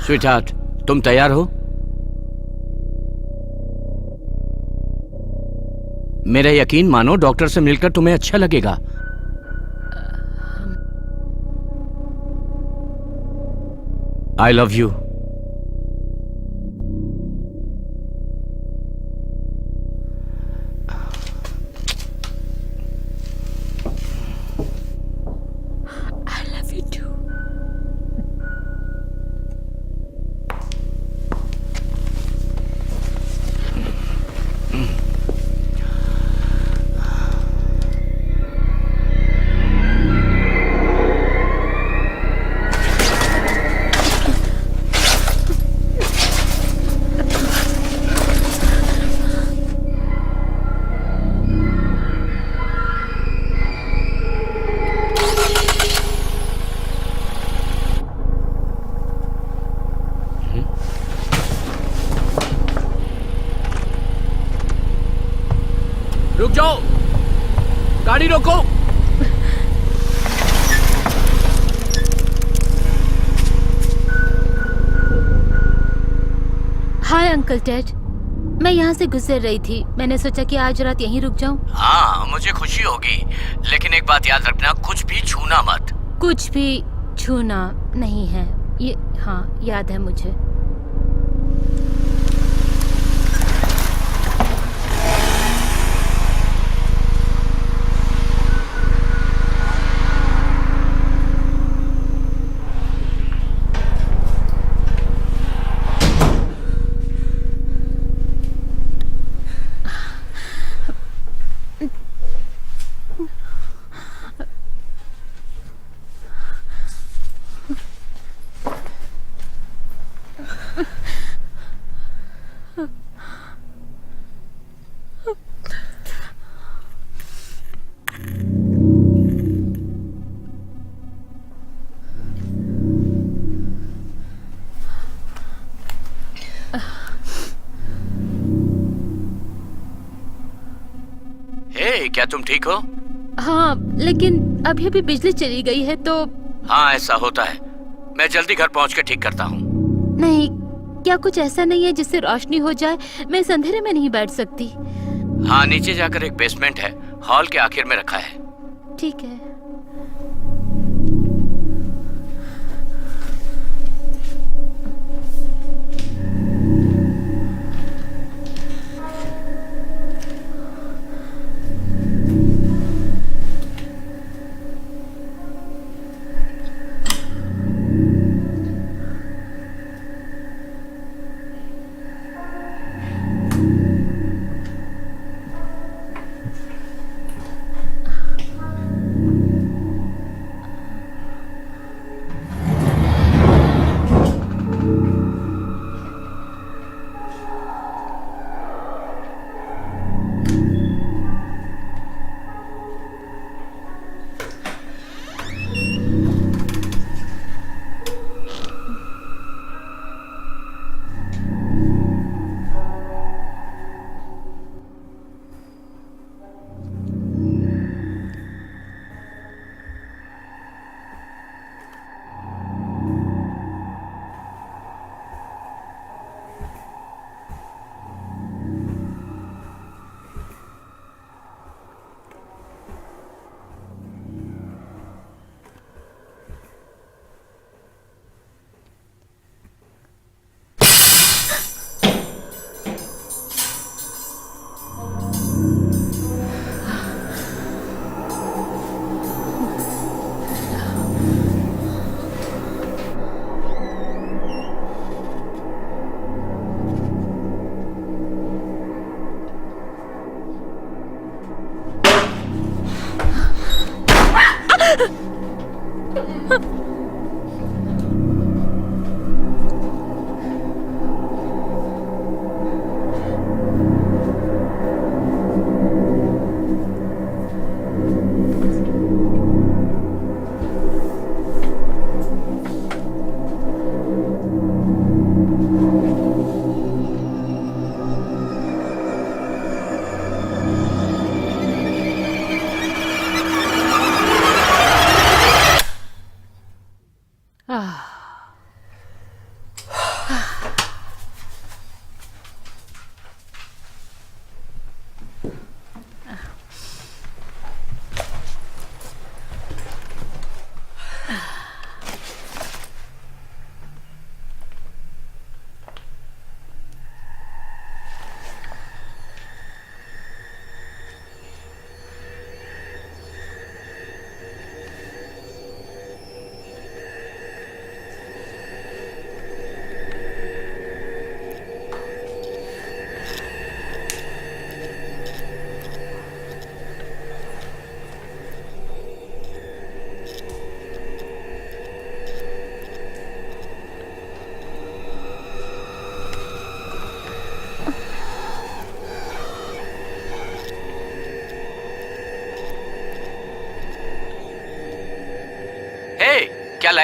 Sweetheart, तुम तैयार हो? मेरा यकीन मानो, डॉक्टर से मिलकर तुम्हें अच्छा लगेगा। आई लव यू। रुक जाओ, गाड़ी रोको। हाय अंकल टेड, मैं यहाँ से गुजर रही थी। मैंने सोचा कि आज रात यहीं रुक जाऊं। हाँ, मुझे खुशी होगी, लेकिन एक बात याद रखना, कुछ भी छूना मत। कुछ भी छूना नहीं है ये। हाँ, याद है मुझे। हे, क्या तुम ठीक हो? हाँ, लेकिन अभी अभी बिजली चली गई है तो। हाँ, ऐसा होता है। मैं जल्दी घर पहुंच के ठीक करता हूँ। नहीं, क्या कुछ ऐसा नहीं है जिससे रोशनी हो जाए? मैं इस अंधेरे में नहीं बैठ सकती। हाँ, नीचे जाकर एक बेसमेंट है, हॉल के आखिर में रखा है। ठीक है।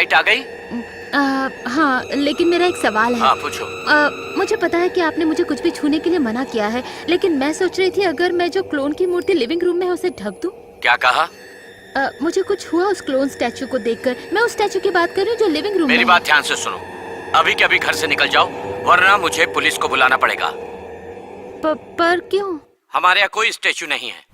फ्लाइट आ गई? हाँ, लेकिन मेरा एक सवाल है। हाँ पूछो। मुझे पता है कि आपने मुझे कुछ भी छूने के लिए मना किया है, लेकिन मैं सोच रही थी अगर मैं जो क्लोन की मूर्ति लिविंग रूम में है उसे ढक दूं। क्या कहा? मुझे कुछ हुआ उस क्लोन स्टैचू को देखकर। मैं उस स्टैचू की बात कर रही हूँ जो लिविंग रूम में मेरी है। बात ध्यान से सुनो, अभी के अभी घर से निकल जाओ, वरना मुझे पुलिस को बुलाना पड़ेगा। पर क्यों? हमारे यहाँ कोई स्टैचू नहीं है।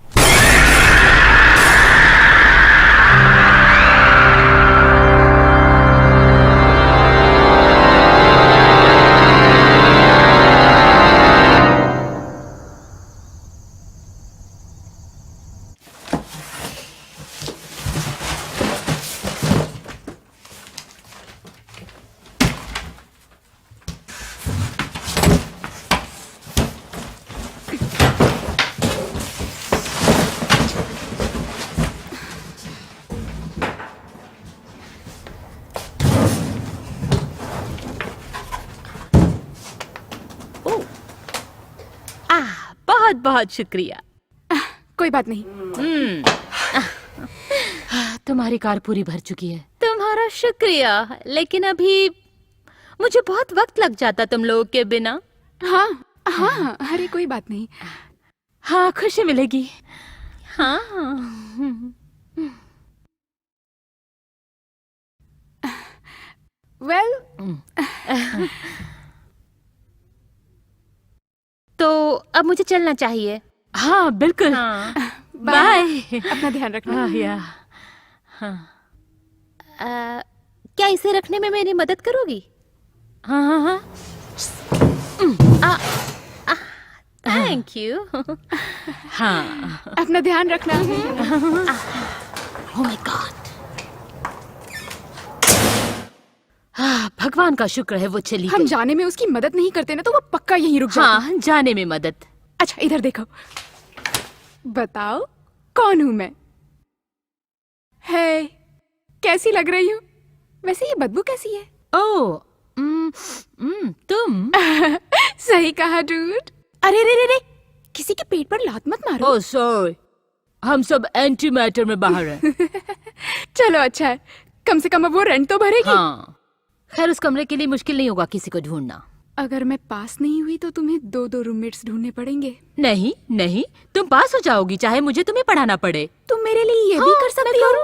बहुत बहुत शुक्रिया। कोई बात नहीं। तुम्हारी कार पूरी भर चुकी है। तुम्हारा शुक्रिया, लेकिन अभी मुझे बहुत वक्त लग जाता तुम लोगों के बिना। हाँ हाँ, अरे कोई बात नहीं। हाँ, खुशी मिलेगी। हाँ वेल तो अब मुझे चलना चाहिए। हाँ बिल्कुल। हाँ, बाय। अपना ध्यान रखना। क्या इसे रखने में मेरी मदद करोगी? हाँ। Thank you. हाँ। अपना ध्यान रखना। Oh my God. भगवान का शुक्र है वो चली हम गई। जाने में उसकी मदद नहीं करते ना तो वो पक्का यहीं रुक जाती। हाँ, जाने में मदद। अच्छा इधर देखो, बताओ कौन हूँ मैं? है, कैसी लग रही हूँ? वैसे ये बदबू कैसी है? ओह, तुम? सही कहा डूड। अरे रे रे रे, किसी के पेट पर लात मत मारो। ओह सॉरी, हम सब एंटी मैटर में बाहर हैं। चलो अच्छा है, कम से कम अब वो रेंट तो भरेगी। हाँ, खैर उस कमरे के लिए मुश्किल नहीं होगा किसी को ढूंढना। अगर मैं पास नहीं हुई तो तुम्हें दो दो रूममेट्स ढूंढने पड़ेंगे। नहीं नहीं, तुम पास हो जाओगी चाहे मुझे तुम्हें पढ़ाना पड़े। तुम मेरे लिए ये भी कर सकती हो।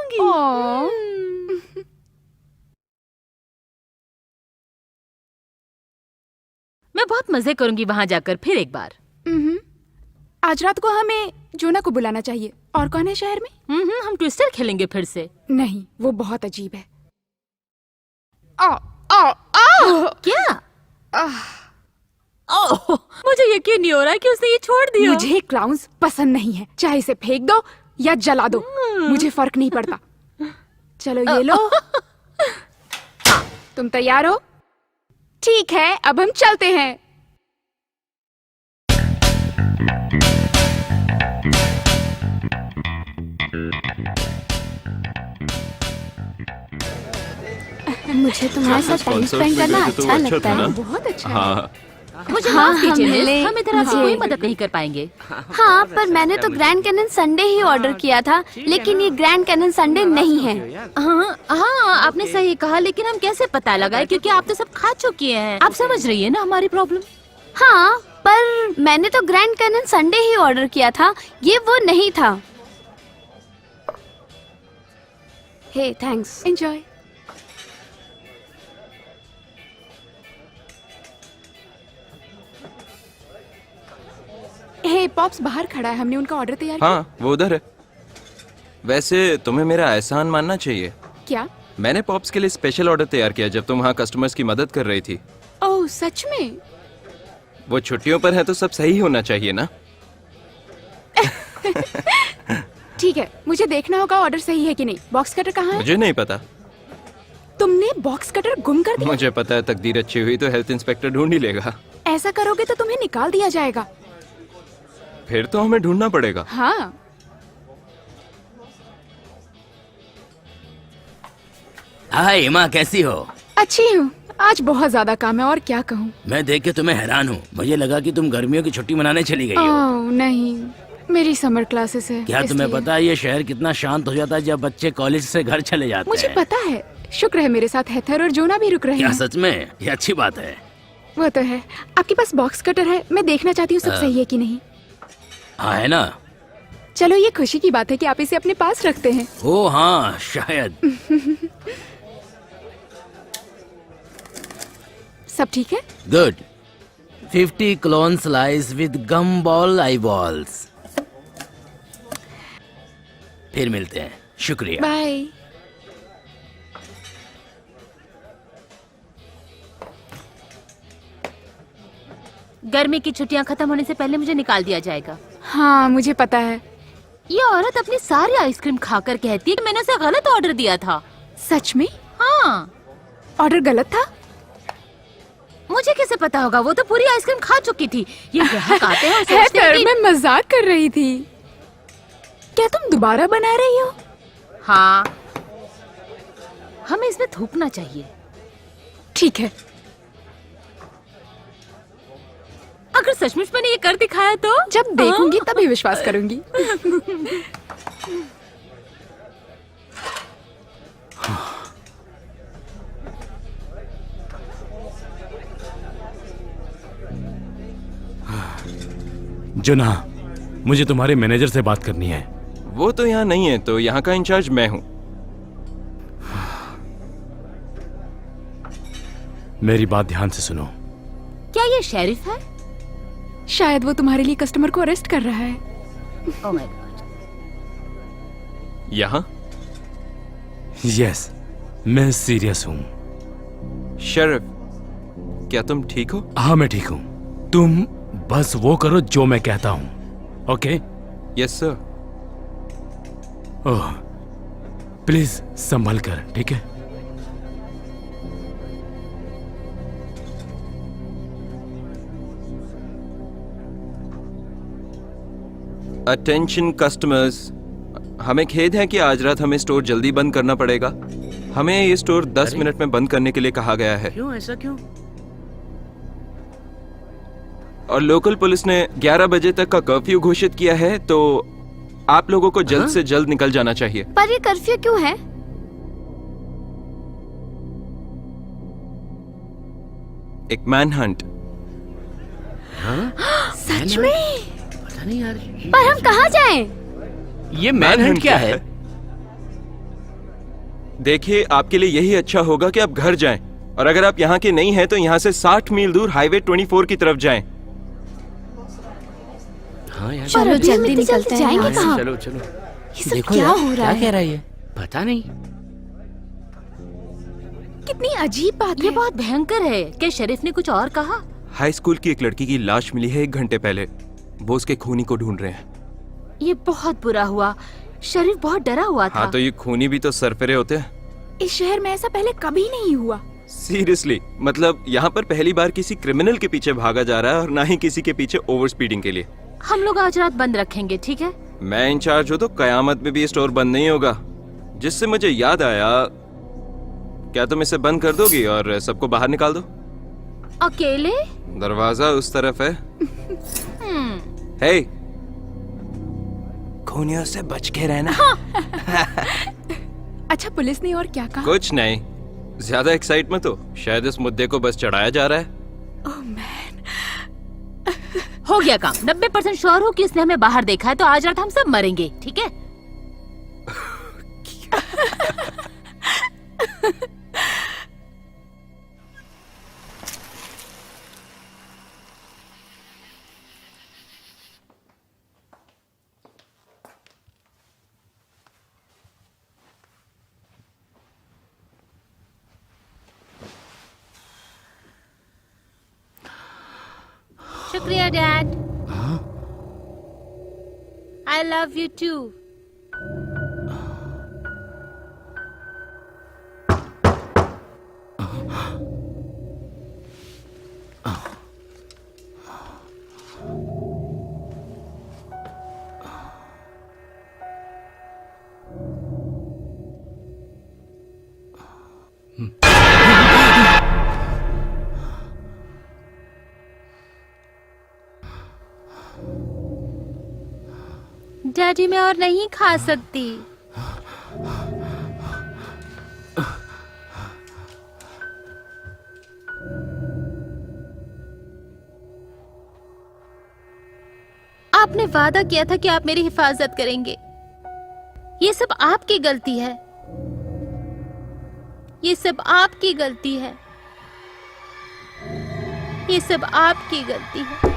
मैं बहुत मजे करूंगी वहां जाकर फिर एक बार। आज रात को हमें जोना को बुलाना चाहिए। और कौन है शहर में? हम ट्विस्टर खेलेंगे फिर से। नहीं, वो बहुत अजीब है। आ, आ, आ! क्या? ओह, मुझे यकीन नहीं हो रहा है कि उसने ये छोड़ दिया। मुझे क्लाउन्स पसंद नहीं है, चाहे इसे फेंक दो या जला दो, मुझे फर्क नहीं पड़ता। चलो ये लो। तुम तैयार हो? ठीक है, अब हम चलते हैं। मुझे तुम्हारे साथ टाइम स्पेंड करना अच्छा लगता है। बहुत अच्छा है। हाँ मुझे हाँ, माफ कीजिए हम मिस, ले- हम इधर आपकी कोई मदद नहीं कर पाएंगे। हाँ, पर मैंने तो ग्रैंड कैनन संडे ही ऑर्डर किया था, लेकिन ये ग्रैंड कैनन संडे नहीं है। हाँ हाँ, आपने सही कहा, लेकिन हम कैसे पता लगाए क्योंकि आप तो सब खा चुकी हैं। आप समझ रही है ना हमारी प्रॉब्लम? हाँ, पर मैंने तो ग्रैंड कैनन संडे ही ऑर्डर किया था, ये वो नहीं था। हे थैंक्स। एंजॉय। हे पॉप्स बाहर खड़ा है, हमने उनका ऑर्डर तैयार हाँ, वो उधर है। वैसे तुम्हें मेरा एहसान मानना चाहिए। किया। क्या? मैंने पॉप्स के लिए स्पेशल ऑर्डर तैयार किया जब तुम वहाँ कस्टमर्स की मदद कर रही थी। ओह सच में? वो छुट्टियों पर है तो सब सही होना चाहिए ना। ठीक है, मुझे देखना होगा ऑर्डर सही है कि नहीं। बॉक्स कटर कहाँ है? मुझे नहीं पता। तुमने बॉक्स कटर गुम कर दिया? मुझे पता है तकदीर अच्छी हुई तो हेल्थ इंस्पेक्टर ढूंढ ही लेगा। ऐसा करोगे तो तुम्हें निकाल दिया जाएगा। फिर तो हमें ढूंढना पड़ेगा। हाँ। हाय हिमा, कैसी हो? अच्छी हूँ, आज बहुत ज्यादा काम है और क्या कहूँ। मैं देख के तुम्हें हैरान हूँ। मुझे लगा कि तुम गर्मियों की छुट्टी मनाने चली गई हो। ओह नहीं, मेरी समर क्लासेस है। क्या तुम्हें इसलिए। पता है ये शहर कितना शांत हो जाता है जब बच्चे कॉलेज से घर चले जाते मुझे हैं? पता है, शुक्र है मेरे साथ हेथर और जोना भी रुक रहे क्या हैं। सच में? ये अच्छी बात है। वो तो है। आपके पास बॉक्स कटर है, मैं देखना चाहती हूँ सब सही है कि नहीं। हाँ है ना? चलो ये खुशी की बात है कि आप इसे अपने पास रखते हैं। ओ हाँ शायद। सब ठीक है? Good. 50 clone slice with gum ball eyeballs. फिर मिलते हैं। शुक्रिया। बाय। गर्मी की छुट्टियां खत्म होने से पहले मुझे निकाल दिया जाएगा। हाँ मुझे पता है। ये औरत अपनी सारी आइसक्रीम खाकर कहती है कि मैंने उसे गलत ऑर्डर दिया था। सच में? हाँ। ऑर्डर गलत था? मुझे कैसे पता होगा? वो तो पूरी आइसक्रीम खा चुकी थी। ये ग्राहक आते हैं और सोचते हैं हेथर, कि... मैं मजाक कर रही थी। क्या तुम दोबारा बना रही हो? हाँ, हमें इसमें थूकना चाहिए। ठीक है। अगर सचमुच मैंने ये कर दिखाया तो? जब देखूंगी तभी विश्वास करूंगी। जुना, मुझे तुम्हारे मैनेजर से बात करनी है। वो तो यहाँ नहीं है, तो यहाँ का इंचार्ज मैं हूँ। मेरी बात ध्यान से सुनो। क्या ये शेरिफ है? शायद वो तुम्हारे लिए कस्टमर को अरेस्ट कर रहा है। Oh my God. यहाँ? यस, मैं सीरियस हूँ। शरीफ, क्या तुम ठीक हो? हाँ मैं ठीक हूँ। तुम बस वो करो जो मैं कहता हूँ, okay? Yes sir. Oh, please संभल कर, ठीक है? अटेंशन कस्टमर्स, हमें खेद है कि आज रात हमें स्टोर जल्दी बंद करना पड़ेगा। हमें ये स्टोर 10 मिनट में बंद करने के लिए कहा गया है। क्यों? ऐसा क्यों? और लोकल पुलिस ने 11 बजे तक का कर्फ्यू घोषित किया है, तो आप लोगों को जल्द से जल्द निकल जाना चाहिए। पर ये कर्फ्यू क्यों है? एक मैन हंट। सच में? पता नहीं यार। पर हम कहाँ जाएं? ये मैनहंट क्या है? देखिए, आपके लिए यही अच्छा होगा कि आप घर जाएं, और अगर आप यहाँ के नहीं हैं तो यहाँ से 60 मील दूर हाईवे 24 की तरफ जाएं। हाँ यार। चलो जल्दी निकलते हैं। जाएंगे हाँ, कहाँ? चलो चलो। ये सब देखो क्या यार, हो रहा क्या है? कह रहा है ये? पता नहीं। कितनी अजीब बात ये है। बहुत भयंकर है। क्या शरीफ ने कुछ और कहा? हाई स्कूल की एक लड़की की लाश मिली है 1 घंटे पहले। वो उसके खूनी को ढूंढ रहे हैं। ये बहुत बुरा हुआ। शरीफ बहुत डरा हुआ था। हाँ, तो ये खूनी भी तो सरफिरे होते हैं। इस शहर में ऐसा पहले कभी नहीं हुआ। सीरियसली, मतलब यहाँ पर पहली बार किसी क्रिमिनल के पीछे भागा जा रहा है और ना ही किसी के पीछे ओवर स्पीडिंग के लिए। हम लोग आज रात बंद रखेंगे, ठीक है? मैं इंचार्ज हूँ तो कयामत में भी ये स्टोर बंद नहीं होगा। जिससे मुझे याद आया, क्या तुम इसे बंद कर दोगी और सबको बाहर निकाल दो? अकेले? दरवाजा उस तरफ है। हे, खूनियों से बच के रहना। अच्छा, पुलिस ने और क्या कहा? कुछ नहीं, ज्यादा एक्साइट मत हो। शायद इस मुद्दे को बस चढ़ाया जा रहा है। ओह मैन, हो गया काम। 90% श्योर हूँ कि इसने हमें बाहर देखा है, तो आज रात हम सब मरेंगे, ठीक है? शुक्रिया dad. I love you too. Daddy, मैं और नहीं खा सकती। आपने वादा किया था कि आप मेरी हिफाजत करेंगे। ये सब आपकी गलती है, ये सब आपकी गलती है, ये सब आपकी गलती है।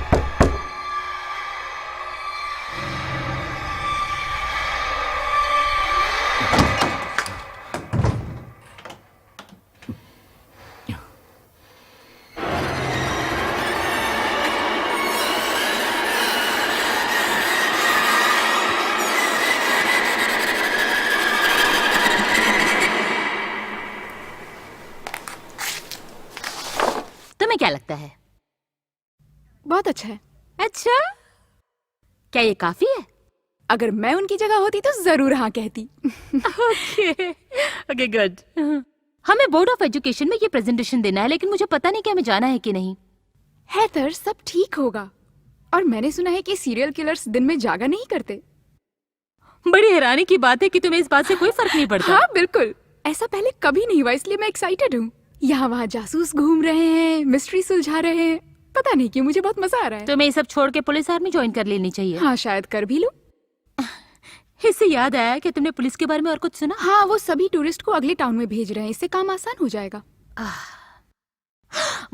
तुम्हें क्या लगता है? बहुत अच्छा है। अच्छा, क्या ये काफी है? अगर मैं उनकी जगह होती तो जरूर हाँ कहती। Okay good. हमें बोर्ड ऑफ एजुकेशन में ये प्रेजेंटेशन देना है, लेकिन मुझे पता नहीं कि हमें जाना है कि नहीं। हैदर, सब ठीक होगा। और मैंने सुना है कि सीरियल किलर्स दिन में जागा नहीं करते। बड़ी हैरानी की बात है कि तुम्हें इस बात से कोई फर्क नहीं पड़ता। हाँ बिल्कुल, ऐसा पहले कभी नहीं हुआ, इसलिए मैं एक्साइटेड हूँ। यहाँ वहाँ जासूस घूम रहे हैं, मिस्ट्री सुलझा रहे हैं। पता नहीं क्यों मुझे बहुत मजा आ रहा है। तुम्हें ये सब छोड़ के पुलिस आर्मी ज्वाइन कर लेनी चाहिए। हाँ शायद कर भी लूं। इससे याद आया कि तुमने पुलिस के बारे में और कुछ सुना? हाँ, वो सभी टूरिस्ट को अगले टाउन में भेज रहे हैं, इससे काम आसान हो जाएगा।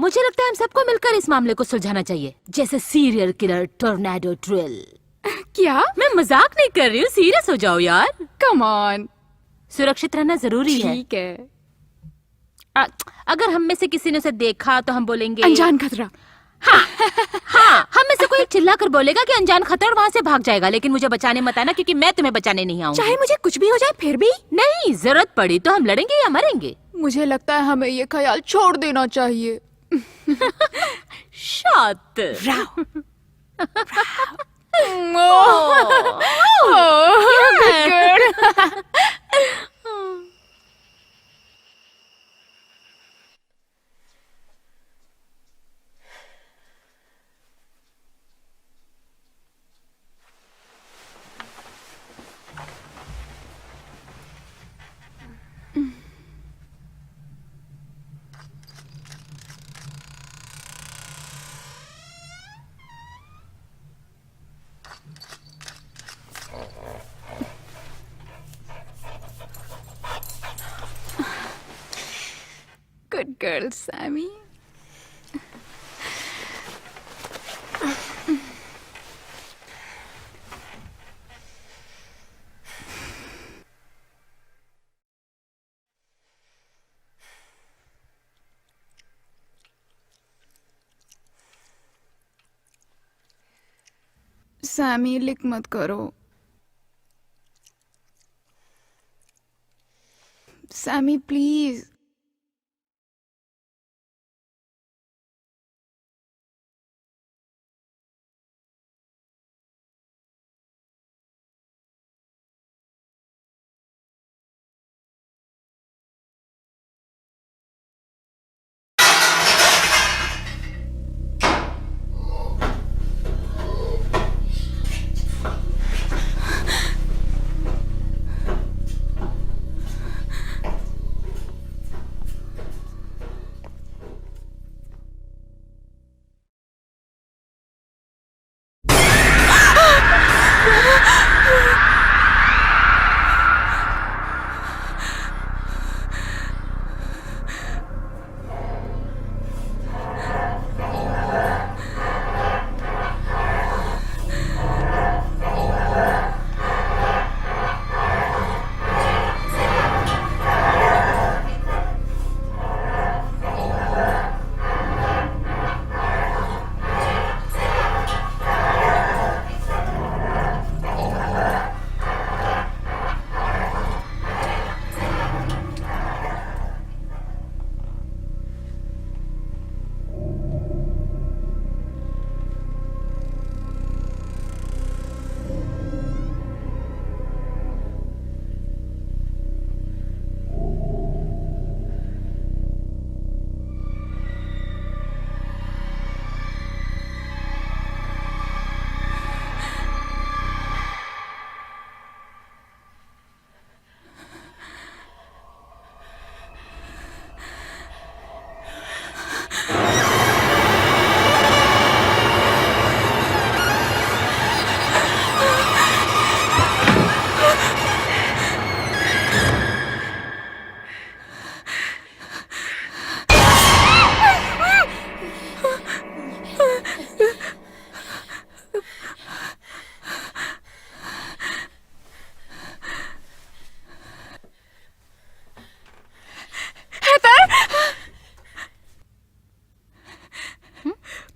मुझे लगता है हम सबको मिलकर इस मामले को सुलझाना चाहिए, जैसे सीरियल किलर टोर्नेडो ड्रिल। क्या? मैं मजाक नहीं कर रही हूँ, सीरियस हो जाओ यार। Come on. सुरक्षित रहना जरूरी है। ठीक है। अगर हम में से किसी ने उसे देखा तो हम बोलेंगे अनजान खतरा। हाँ, हम में से कोई चिल्ला कर बोलेगा कि अनजान खतरा और वहाँ से भाग जाएगा, लेकिन मुझे बचाने मत आना, क्योंकि मैं तुम्हें बचाने नहीं आऊंगी। चाहे मुझे कुछ भी हो जाए फिर भी नहीं, जरूरत पड़ी तो हम लड़ेंगे या मरेंगे। मुझे लगता है हमें ये ख्याल छोड़ देना चाहिए। शातिर। Good girl, Sammy. सैमी, लिख मत करो। Sami please.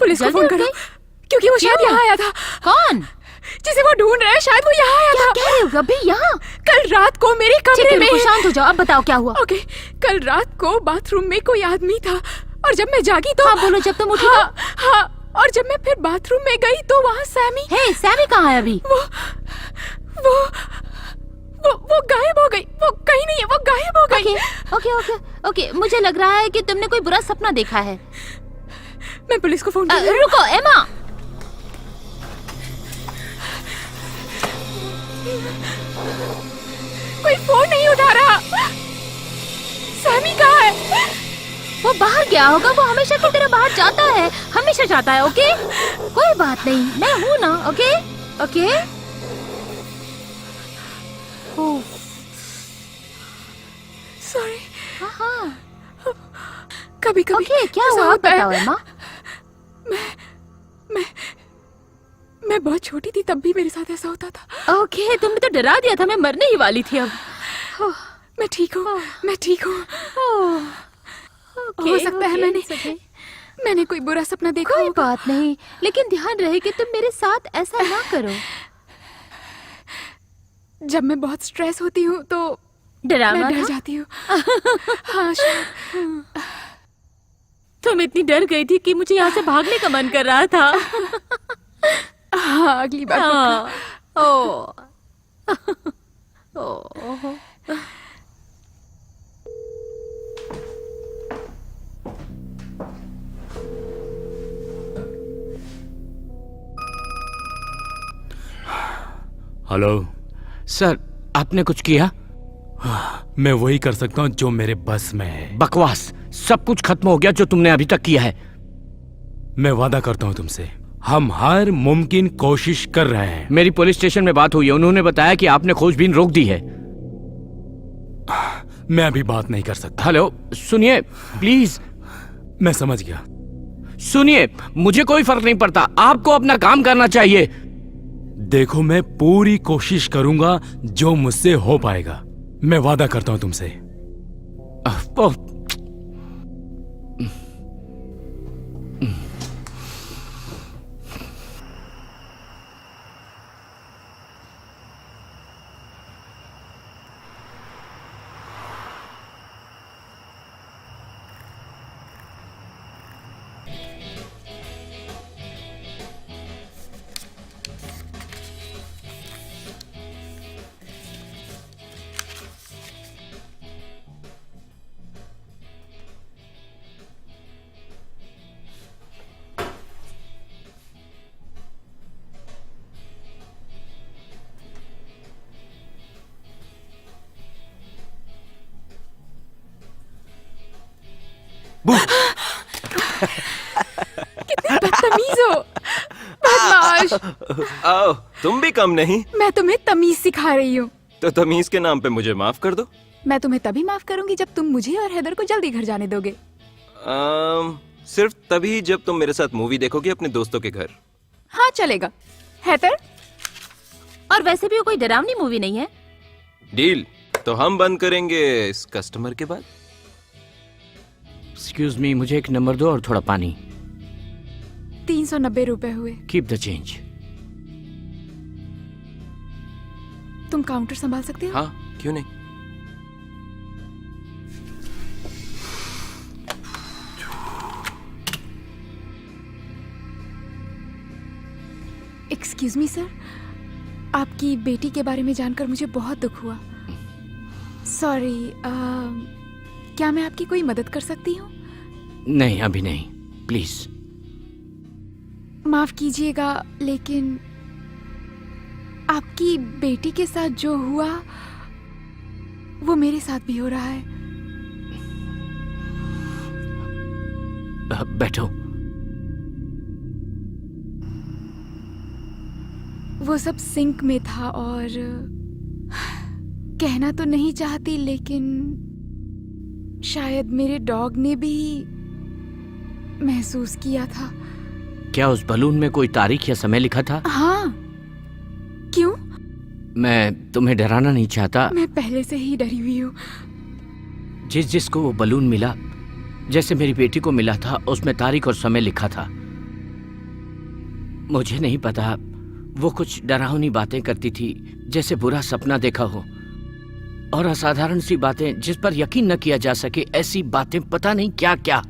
पुलिस को जल्दी फोन उठ करो, गई? क्योंकि वो शायद क्यों? यहाँ आया था। कौन? जिसे वो ढूंढ रहे हैं, शायद वो यहाँ आया था। कह रहे हो अभी यहाँ? कल रात को मेरे ठीक कमरे है, में। रुको, शांत हो जाओ। अब बताओ क्या हुआ? ओके, कल रात को बाथरूम में कोई आदमी था और जब मैं जागी तो हाँ बोलो, जब तुम उठी हाँ, हाँ, और जब मैं फिर बाथरूम में गई तो वहाँ सैमी हे, सैमी कहाँ है अभी? वो गायब हो गई। वो कहीं नहीं है, वो गायब हो गई। ओके ओके ओके ओके, मुझे लग रहा है कि तुमने कोई बुरा सपना देखा है। मैं पुलिस को फोन कर रही हूँ। रुको एमा, कोई फोन नहीं उठा रहा। सैमी कहाँ है? वो बाहर गया होगा। वो हमेशा की तरह बाहर जाता है, हमेशा जाता है। ओके, कोई बात नहीं, मैं हूँ ना। Okay okay. सॉरी। हाँ, कभी कभी ओके, क्या ऐसा हुआ होता है। बताओ एमा। मैं बहुत छोटी थी तब भी मेरे साथ ऐसा होता था। ओके, तुमने तो डरा दिया था, मैं मरने ही वाली थी अब। मैं ठीक हूँ, मैं ठीक हूँ। ओके, हो सकता है ओके, मैंने कोई बुरा सपना देखा कोई होगा। बात नहीं, लेकिन ध्यान रहे कि तुम मेरे साथ ऐसा ना करो। जब मैं बहुत स्ट्रेस होती हूँ तो डरावना मैं डर था? जाती हूँ। हाँ शायद। तुम इतनी डर गई थी कि मुझे यहाँ से भागने का मन कर रहा था। हाँ, अगली बार पक्का। हाँ, ओ, ओ, हेलो। सर, आपने कुछ किया? मैं वही कर सकता हूँ जो मेरे बस में है। बकवास, सब कुछ खत्म हो गया जो तुमने अभी तक किया है। मैं वादा करता हूँ तुमसे, हम हर मुमकिन कोशिश कर रहे हैं। मेरी पुलिस स्टेशन में बात हुई है, उन्होंने बताया कि आपने खोजबीन रोक दी है। मैं अभी बात नहीं कर सकता। हेलो, सुनिए प्लीज। मैं समझ गया। सुनिए, मुझे कोई फर्क नहीं पड़ता, आपको अपना काम करना चाहिए। देखो, मैं पूरी कोशिश करूंगा जो मुझसे हो पाएगा। मैं वादा करता हूं तुमसे। कितने बदतमीज हो, बदमाश। आओ, तुम भी कम नहीं। मैं तुम्हें तमीज सिखा रही हूँ। तो तमीज के नाम पे मुझे माफ कर दो। मैं तुम्हें तभी माफ करूंगी जब तुम मुझे और हैदर को जल्दी घर जाने दोगे। सिर्फ तभी जब तुम मेरे साथ मूवी देखोगे अपने दोस्तों के घर। हाँ चलेगा। हैदर, और वैसे भी वो कोई डरावनी मूवी नहीं है। डील। तो हम बंद करेंगे इस कस्टमर के बाद। एक्सक्यूज मी, मुझे एक नंबर दो और थोड़ा पानी। 390 रुपए हुए। Keep the change. तुम काउंटर संभाल सकते हो? हाँ, क्यों नहीं। एक्सक्यूज मी सर, आपकी बेटी के बारे में जानकर मुझे बहुत दुख हुआ। सॉरी, क्या मैं आपकी कोई मदद कर सकती हूँ? नहीं, अभी नहीं, प्लीज। माफ कीजिएगा, लेकिन आपकी बेटी के साथ जो हुआ वो मेरे साथ भी हो रहा है। बैठो। वो सब सिंक में था और कहना तो नहीं चाहती, लेकिन शायद मेरे डॉग ने भी महसूस किया था। क्या उस बलून में कोई तारीख या समय लिखा था? हाँ। क्यों? मैं तुम्हें डराना नहीं चाहता। मैं पहले से ही डरी हुई हूँ। जिसको वो बलून मिला, जैसे मेरी बेटी को मिला था, उसमें तारीख और समय लिखा था। मुझे नहीं पता, वो कुछ डरावनी बातें करती थी, जैसे बुरा सपना देखा हो, और असाधारण सी बातें जिस पर यकीन न किया जा सके, ऐसी बातें, पता नहीं क्या क्या।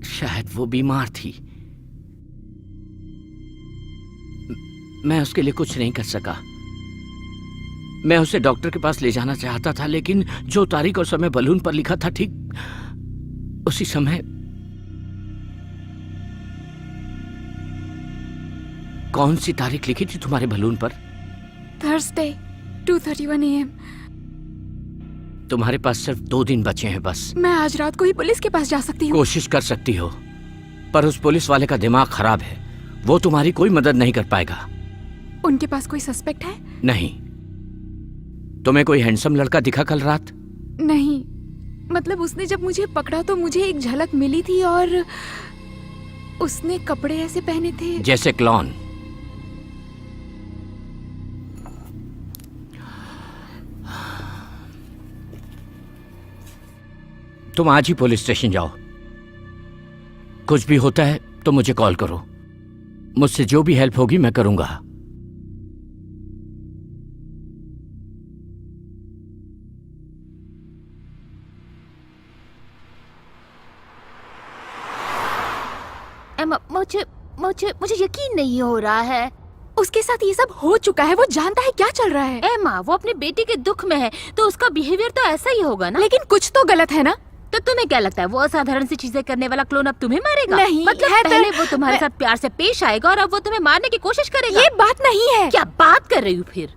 शायद वो बीमार थी। मैं उसके लिए कुछ नहीं कर सका। मैं उसे डॉक्टर के पास ले जाना चाहता था, लेकिन जो तारीख और समय बलून पर लिखा था, ठीक उसी समय कौन सी तारीख लिखी थी तुम्हारे बलून पर? Thursday 2:31 AM। तुम्हारे पास सिर्फ 2 दिन बचे हैं बस। मैं आज रात को ही पुलिस के पास जा सकती हूँ। कोशिश कर सकती हो, पर उस पुलिस वाले का दिमाग खराब है, वो तुम्हारी कोई मदद नहीं कर पाएगा। उनके पास कोई सस्पेक्ट है? नहीं। तुम्हें कोई हैंडसम लड़का दिखा कल रात? नहीं, मतलब उसने जब मुझे पकड़ा तो मुझे एक झलक मिली थी, और उसने कपड़े ऐसे पहने थे जैसे क्लॉन। तुम आज ही पुलिस स्टेशन जाओ। कुछ भी होता है तो मुझे कॉल करो। मुझसे जो भी हेल्प होगी मैं करूंगा। एमा, मुझे मुझे मुझे यकीन नहीं हो रहा है। उसके साथ ये सब हो चुका है, वो जानता है क्या चल रहा है। एमा, वो अपने बेटी के दुख में है, तो उसका बिहेवियर तो ऐसा ही होगा ना। लेकिन कुछ तो गलत है ना? तो तुम्हें क्या लगता है वो असाधारण सी चीजें करने वाला क्लोन अब तुम्हें मारेगा? नहीं, मतलब है तो- पहले वो तुम्हारे साथ प्यार से पेश आएगा और अब वो तुम्हें मारने की कोशिश करेगा। ये बात नहीं है। क्या बात कर रही हूँ फिर?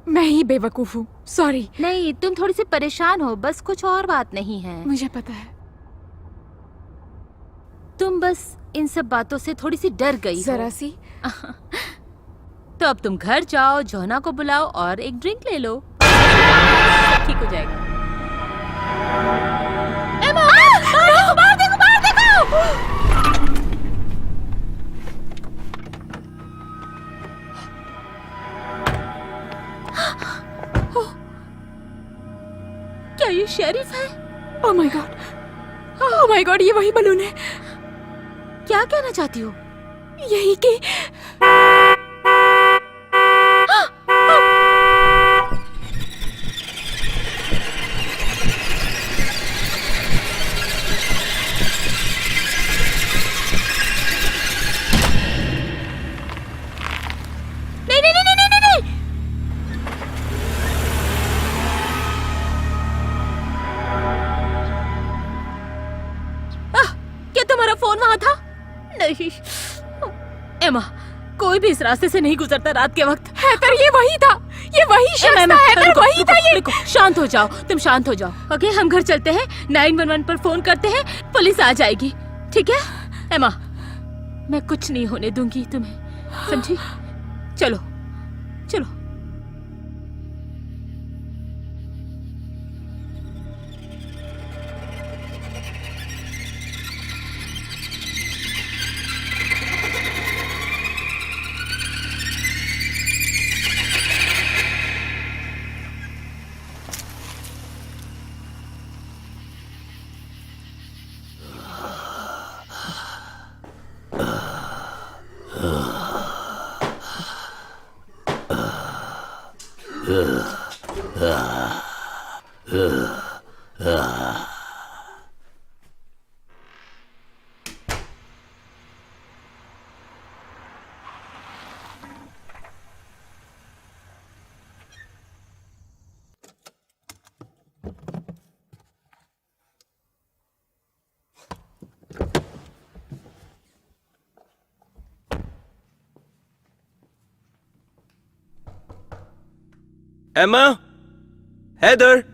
मैं ही बेवकूफ हूँ, सॉरी। नहीं, तुम थोड़ी सी परेशान हो, बस कुछ और बात नहीं है। मुझे पता है। तुम बस इन सब बातों से थोड़ी सी डर गई हो। जरा सी। तो अब तुम घर जाओ, जोना को बुलाओ और एक ड्रिंक ले लो, सब ठीक हो जाएगा। एमा, बाहर देखो, बाहर देखो। क्या ये शेरिफ है? Oh my God, oh my God, ये वही बलून है। क्या कहना चाहती हो? यही कि नहीं नहीं नहीं नहीं नहीं नहीं। क्या तुम्हारा फोन वहां था? नहीं। एमा, कोई भी इस रास्ते से नहीं गुजरता रात के वक्त। हैदर, ये वही था, ये वही शख्स था। हैदर, वही था ये। शांत हो जाओ, तुम शांत हो जाओ। ओके, हम घर चलते हैं, 911 पर फोन करते हैं, पुलिस आ जाएगी, ठीक है? एमा, मैं कुछ नहीं होने दूंगी तुम्हें, समझी? चलो चलो। एमा, हैदर,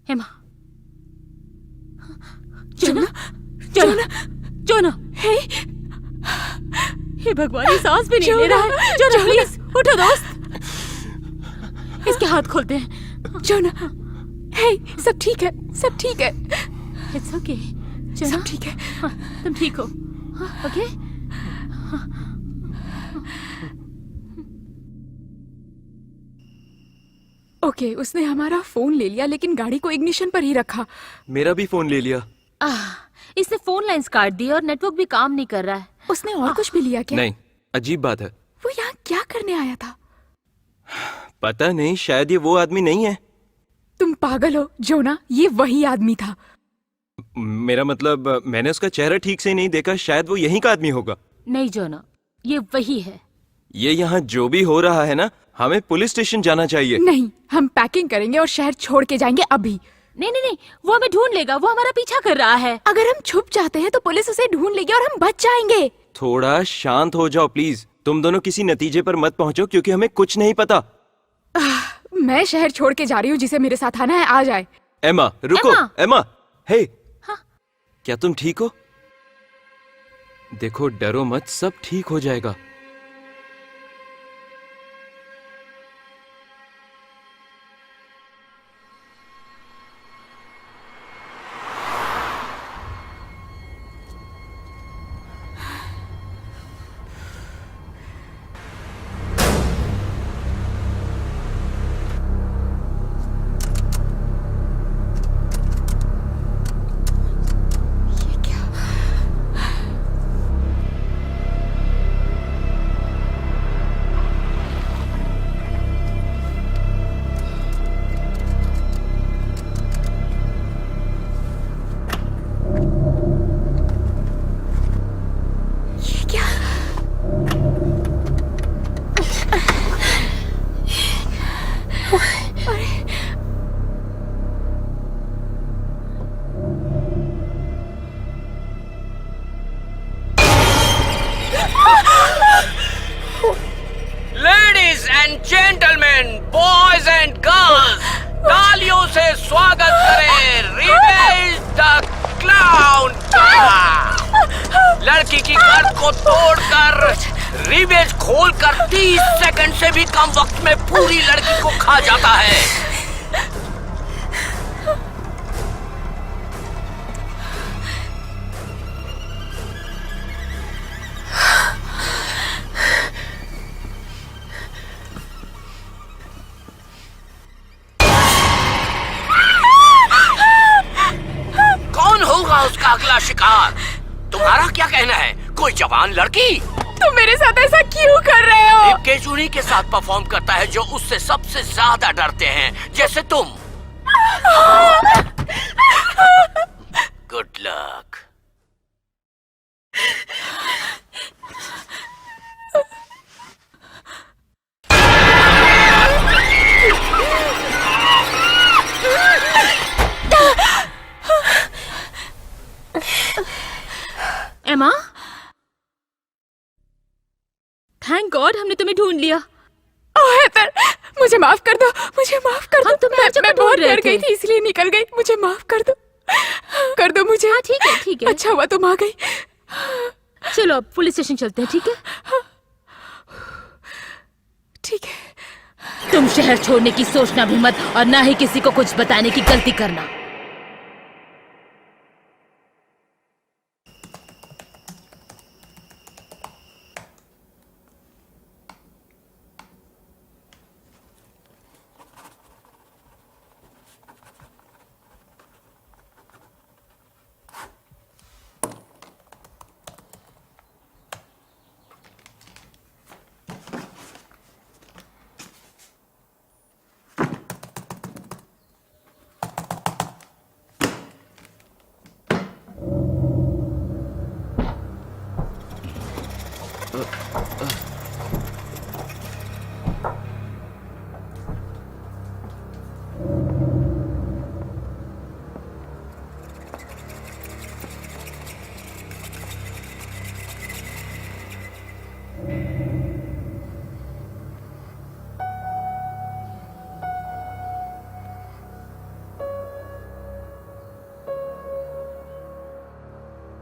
हेमा, जोना, जोना, जोना, हे हे भगवान, ये सांस भी नहीं ले रहा है। जोना प्लीज उठो दोस्त, इसके हाथ खोलते हैं। जोना, हे सब ठीक है, सब ठीक है, इट्स ओके। सब ठीक है। हाँ, तुम ठीक हो? ओके। ओके, उसने हमारा फोन ले लिया लेकिन गाड़ी को इग्निशन पर ही रखा। मेरा भी फोन ले लिया। इसने फोन लाइंस काट दी और नेटवर्क भी काम नहीं कर रहा है। उसने और कुछ भी लिया क्या? नहीं, अजीब बात है। वो यहाँ क्या करने आया था? पता नहीं, शायद ये वो आदमी नहीं है। तुम पागल हो जोना, ये वही आदमी था। मेरा मतलब, मैंने उसका चेहरा ठीक से नहीं देखा, शायद वो यहीं का आदमी होगा। नहीं जोना, ये वही है। ये यहाँ जो भी हो रहा है ना, हमें पुलिस स्टेशन जाना चाहिए। नहीं, हम पैकिंग करेंगे और शहर छोड़ के जाएंगे अभी। नहीं नहीं नहीं, वो हमें ढूंढ लेगा, वो हमारा पीछा कर रहा है। अगर हम छुप जाते हैं तो पुलिस उसे ढूंढ लेगी और हम बच जाएंगे। थोड़ा शांत हो जाओ प्लीज। तुम दोनों किसी नतीजे पर मत पहुंचो क्योंकि हमें कुछ नहीं पता। मैं शहर छोड़ के जा रही हूँ, जिसे मेरे साथ आना है आ जाए। एमा रुको। एमा! एमा, हे हाँ? क्या तुम ठीक हो? देखो, डरो मत, सब ठीक हो जाएगा। Ladies and gentleman, boys and girls, तालियों से स्वागत करें रिवेज द क्लाउन का। लड़की की गर्द को तोड़कर रिवेज खोलकर 30 सेकंड से भी कम वक्त में पूरी लड़की को खा जाता है। उसका अगला शिकार। तुम्हारा क्या कहना है? कोई जवान लड़की? तुम मेरे साथ ऐसा क्यों कर रहे हो? एक केचुनी के साथ परफॉर्म करता है जो उससे सबसे ज्यादा डरते हैं, जैसे तुम। Good luck. एमा, थैंक गॉड हमने तुम्हें ढूंढ लिया। ओह हेतर, मुझे माफ कर दो, मुझे माफ कर दो। हम तुम्हें हर जगह मैं बहुत ढूंढ रहे डर गई थे। थी इसलिए निकल गई। मुझे माफ कर दो मुझे। हाँ ठीक है ठीक है। अच्छा हुआ तुम आ गई। चलो अब पुलिस स्टेशन चलते हैं, ठीक है? ठीक है। तुम शहर छोड़ने की सोचना भी मत और ना ही किसी को कुछ बताने की गलती करना।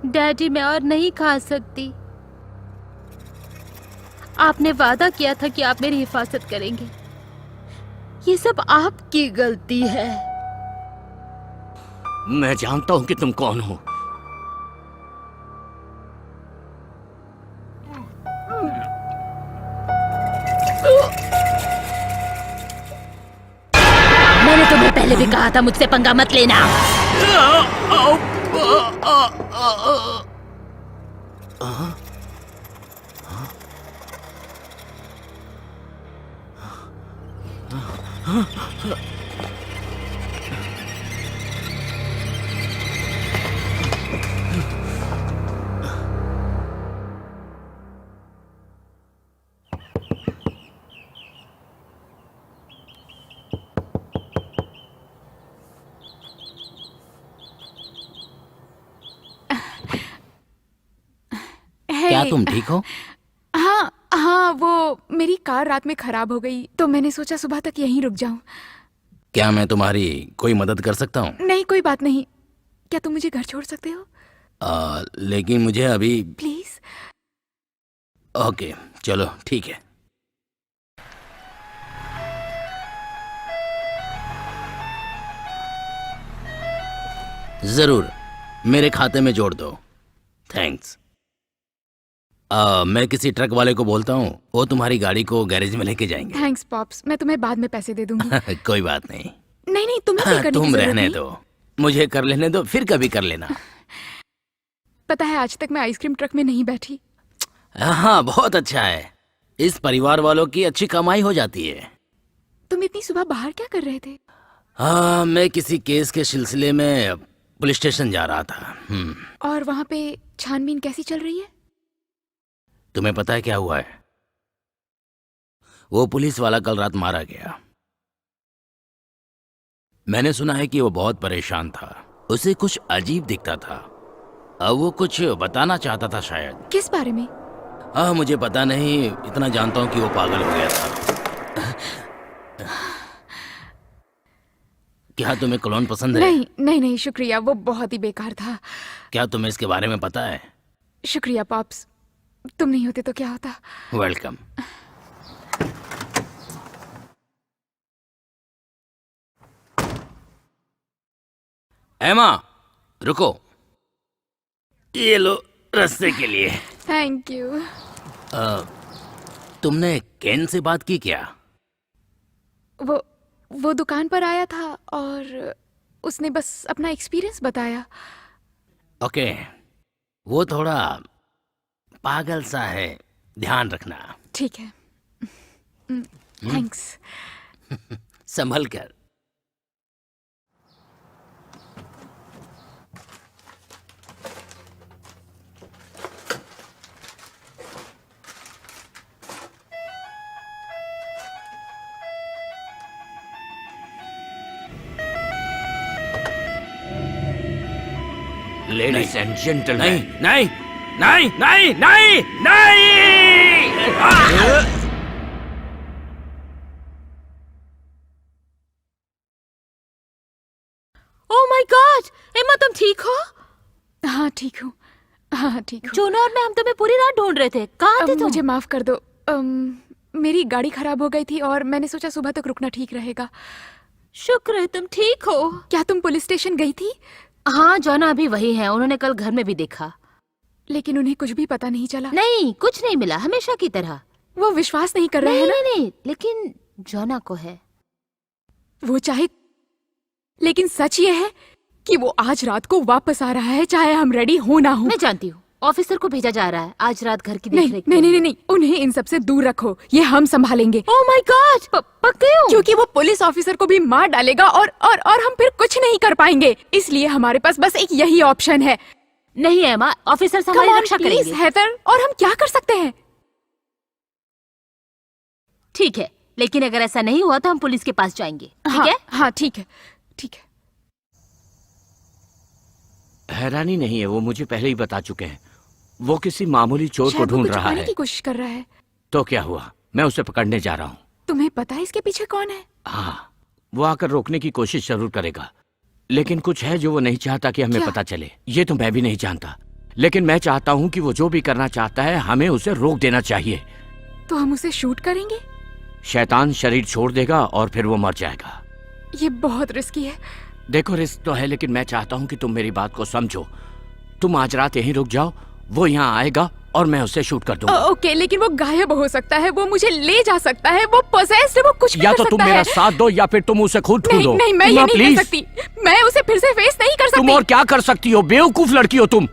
डैडी मैं और नहीं खा सकती। आपने वादा किया था कि आप मेरी हिफाजत करेंगे। ये सब आपकी गलती है। मैं जानता हूं कि तुम कौन हो। मैंने तुम्हें पहले भी कहा था मुझसे पंगा मत लेना। क्या तुम ठीक हो? हाँ हाँ, वो मेरी कार रात में खराब हो गई तो मैंने सोचा सुबह तक यहीं रुक जाऊं। क्या मैं तुम्हारी कोई मदद कर सकता हूँ? नहीं, कोई बात नहीं। क्या तुम मुझे घर छोड़ सकते हो? लेकिन मुझे अभी। प्लीज। ओके चलो ठीक है। जरूर, मेरे खाते में जोड़ दो। थैंक्स। मैं किसी ट्रक वाले को बोलता हूँ, वो तुम्हारी गाड़ी को गैरेज में लेके जाएंगे। थैंक्स पॉप्स, मैं तुम्हें बाद में पैसे दे दूंगी। कोई बात नहीं। नहीं नहीं, तुम्हें पे करने की तुम जरूरत रहने नहीं। दो, मुझे कर लेने दो, फिर कभी कर लेना। पता है आज तक मैं आइसक्रीम ट्रक में नहीं बैठी। हाँ बहुत अच्छा है, इस परिवार वालों की अच्छी कमाई हो जाती है। तुम इतनी सुबह बाहर क्या कर रहे थे? हाँ, मैं किसी केस के सिलसिले में पुलिस स्टेशन जा रहा था। और वहाँ पे छानबीन कैसी चल रही है? तुम्हें पता है क्या हुआ है? वो पुलिस वाला कल रात मारा गया। मैंने सुना है कि वो बहुत परेशान था, उसे कुछ अजीब दिखता था। अब वो कुछ बताना चाहता था शायद। किस बारे में? हाँ मुझे पता नहीं, इतना जानता हूँ कि वो पागल हो गया था। क्या तुम्हें कलोन पसंद है? नहीं नहीं नहीं शुक्रिया, वो बहुत ही बेकार था। क्या तुम्हें इसके बारे में पता है? शुक्रिया पॉप्स, तुम नहीं होते तो क्या होता। वेलकम। एमा रुको, ये लो रास्ते के लिए। Thank you. तुमने केन से बात की क्या? वो दुकान पर आया था और उसने बस अपना एक्सपीरियंस बताया। ओके, वो थोड़ा पागल सा है, ध्यान रखना। ठीक है। थैंक्स। संभल कर। Ladies and gentleman. नहीं नहीं नहीं नहीं नहीं नहीं। ओह माय गॉड, एमा तुम ठीक हो? हाँ ठीक हूँ, हाँ ठीक हूँ। जोना और मैं हम तुम्हें पूरी रात ढूंढ रहे थे। कहाँ थे तुम? मुझे माफ कर दो। मेरी गाड़ी खराब हो गई थी और मैंने सोचा सुबह तक रुकना ठीक रहेगा। शुक्र है तुम ठीक हो। क्या तुम पुलिस स्टेशन गई थी? हाँ, जोना अभी वही है, उन्होंने कल घर में भी देखा। लेकिन उन्हें कुछ भी पता नहीं चला। नहीं, कुछ नहीं मिला, हमेशा की तरह। वो विश्वास नहीं कर रहे हैं ना? नहीं, लेकिन जोना को है। वो चाहे, लेकिन सच ये है कि वो आज रात को वापस आ रहा है, चाहे हम रेडी हो ना हो। मैं जानती हूँ, ऑफिसर को भेजा जा रहा है आज रात घर की नहीं देखरेख नहीं के लिए। नहीं नहीं, उन्हें इन सब से दूर रखो, ये हम संभालेंगे। ओह माय गॉड, क्यों? क्योंकि वो पुलिस ऑफिसर को भी मार डालेगा और हम फिर कुछ नहीं कर पाएंगे। इसलिए हमारे पास बस एक यही ऑप्शन है। नहीं एमा, ऑफिसर Come हमारी on, रक्षा please, करेंगे। हेदर, और हम क्या कर सकते हैं? ठीक है, लेकिन अगर ऐसा नहीं हुआ तो हम पुलिस के पास जाएंगे। ठीक हाँ, है? हाँ ठीक है, ठीक है। हैरानी नहीं है, वो मुझे पहले ही बता चुके हैं। वो किसी मामूली चोर को शायद वो ढूंढ कुछ रहा छुपाने है। की कोशिश कर रहा है। तो क्या हुआ, मैं उसे पकड़ने जा रहा हूँ। तुम्हें पता है इसके पीछे कौन है? हाँ, वो आकर रोकने की कोशिश जरूर करेगा, लेकिन कुछ है जो वो नहीं चाहता कि हमें क्या? पता चले। ये तो मैं भी नहीं जानता। लेकिन मैं चाहता हूँ कि वो जो भी करना चाहता है हमें उसे रोक देना चाहिए। तो हम उसे शूट करेंगे? शैतान शरीर छोड़ देगा और फिर वो मर जाएगा। ये बहुत रिस्की है। देखो रिस्क तो है, लेकिन मैं चाहता हूँ कि तुम मेरी बात को समझो। तुम आज रात यहीं रुक जाओ, वो यहाँ आएगा और मैं उसे शूट कर दूंगा। ओके, लेकिन वो गायब हो सकता है, वो मुझे ले जा सकता है, वो पोसेस्ड है, वो कुछ भी या कर तो तुम सकता मेरा है। साथ दो या फिर तुम उसे खुद नहीं दो। नहीं, मैं ये नहीं प्लीज। कर सकती। मैं उसे फिर से फेस नहीं कर तुम सकती। और क्या कर सकती हो? बेवकूफ लड़की हो तुम।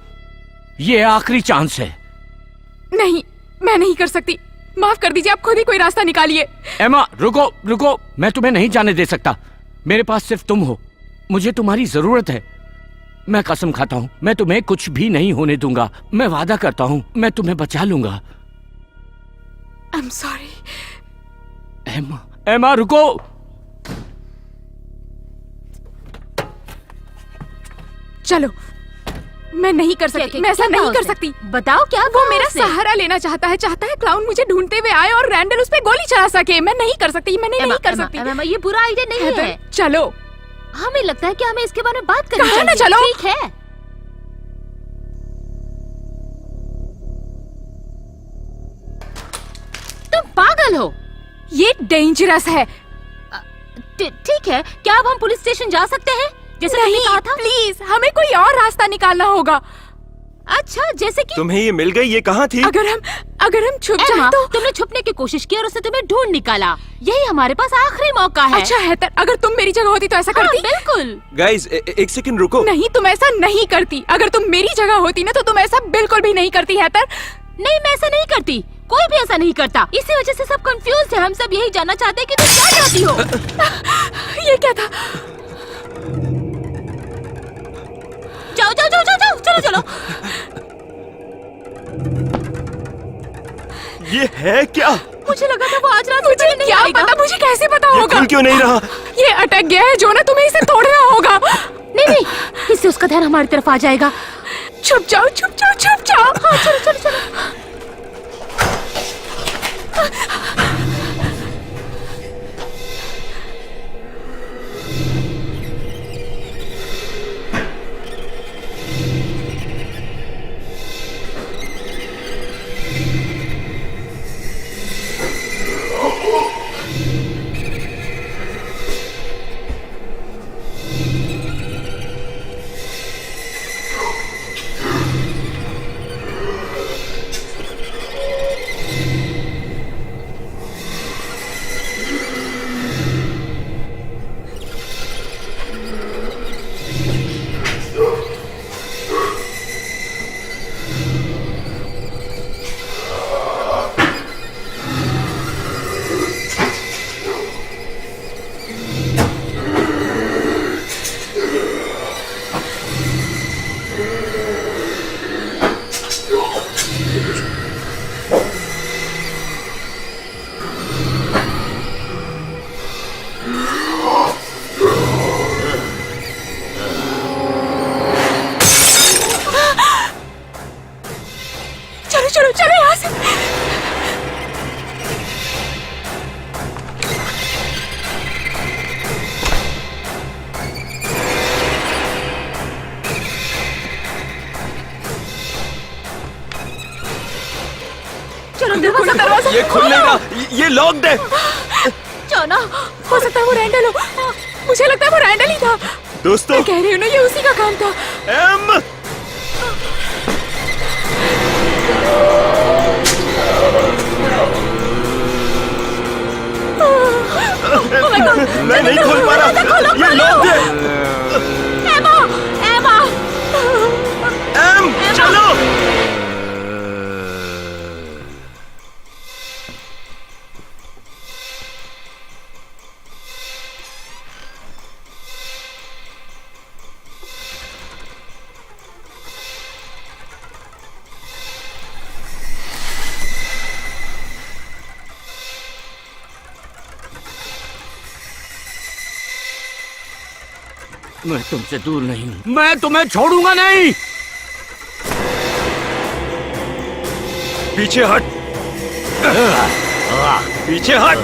ये आखिरी चांस है। नहीं, मैं नहीं कर सकती। माफ कर दीजिए, आप खुद ही कोई रास्ता निकालिए। एमा रुको रुको, मैं तुम्हें नहीं जाने दे सकता। मेरे पास सिर्फ तुम हो, मुझे तुम्हारी जरूरत है। मैं कसम खाता हूँ, मैं तुम्हें कुछ भी नहीं होने दूंगा। मैं वादा करता हूँ, मैं तुम्हें बचा लूंगा। I am sorry. एमा, एमा रुको। चलो, मैं नहीं कर सकती, मैं ऐसा नहीं कर सकती। बताओ क्या वो मेरा सहारा लेना चाहता है क्लाउन मुझे ढूंढते हुए आए और रैंडल उस पे गोली चला सके। मैं नहीं कर सकती, मैं नहीं कर सकती। ये बुरा आइडिया नहीं हैदर, है। चलो। हमें लगता है कि हमें इसके बारे में बात करनी कहा ना चाहिए। चलो। ठीक है। तुम पागल हो। ये डेंजरस है। ठीक है, क्या अब हम पुलिस स्टेशन जा सकते हैं जैसे तुमने कहा था? प्लीज, हमें कोई और रास्ता निकालना होगा। अच्छा, जैसे कि तुम्हें ये मिल गई? ये कहाँ थी? अगर हम छुप एमा, जाए तो। तुमने छुपने की कोशिश की और उसने तुम्हें ढूंढ निकाला। यही हमारे पास आखिरी मौका है। अच्छा हैदर, अगर तुम मेरी जगह होती तो ऐसा हाँ, करती? बिल्कुल। गाइस एक सेकंड रुको। नहीं, तुम ऐसा नहीं करती। अगर तुम मेरी जगह होती ना तो तुम ऐसा बिल्कुल भी नहीं करती हैदर। नहीं, मैं ऐसा नहीं करती। कोई भी ऐसा नहीं करता। इसी वजह से सब कंफ्यूज है। हम सब यही जानना चाहते हैं कि तुम क्या चाहती हो। ये क्या था? जाओ जाओ जाओ जाओ जाओ, चलो चलो। ये है क्या? मुझे लगा था वो आज रात मुझे नहीं क्या आएगा। पता, मुझे कैसे पता ये होगा? खुल क्यों नहीं रहा? ये अटक गया है जो ना, तुम्हें इसे तोड़ना होगा। नहीं नहीं, इससे उसका ध्यान हमारी तरफ आ जाएगा। छुप जाओ, छुप जाओ, छुप जाओ। हाँ, चलो चलो चलो। चलो चलो चलो यहाँ से। चलो दरवाजा। ये खुल नहीं रहा। ये लॉक्ड है। जाओ ना। हो सकता है वो रैंडल हो। मुझे लगता है वो रैंडल ही था। दोस्तों, मैं कह रही हूँ ना, ये उसी का काम था। एम मैं नहीं खोल पा रहा। ये लॉक्ड है। एमा, एमा। एम चलो। मैं तुमसे दूर नहीं हूं। मैं तुम्हें छोड़ूंगा नहीं। पीछे हट। पीछे हट।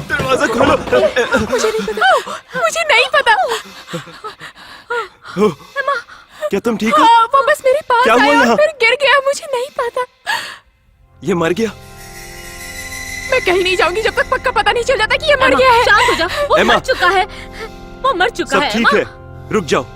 दरवाजा खोलो। मुझे नहीं पता। क्या तुम ठीक हो? हाँ, वो बस मेरे पास क्या हुआ आया यहाँ? और फिर गिर गया। मुझे नहीं पता। ये मर गया? मैं कहीं नहीं जाऊंगी जब तक पक्का पता नहीं चल जाता कि ये मर गया है। शांत हो जा, वो एमा। मर चुका है, वो मर चुका सब है। ठीक एमा। है, रुक जाओ।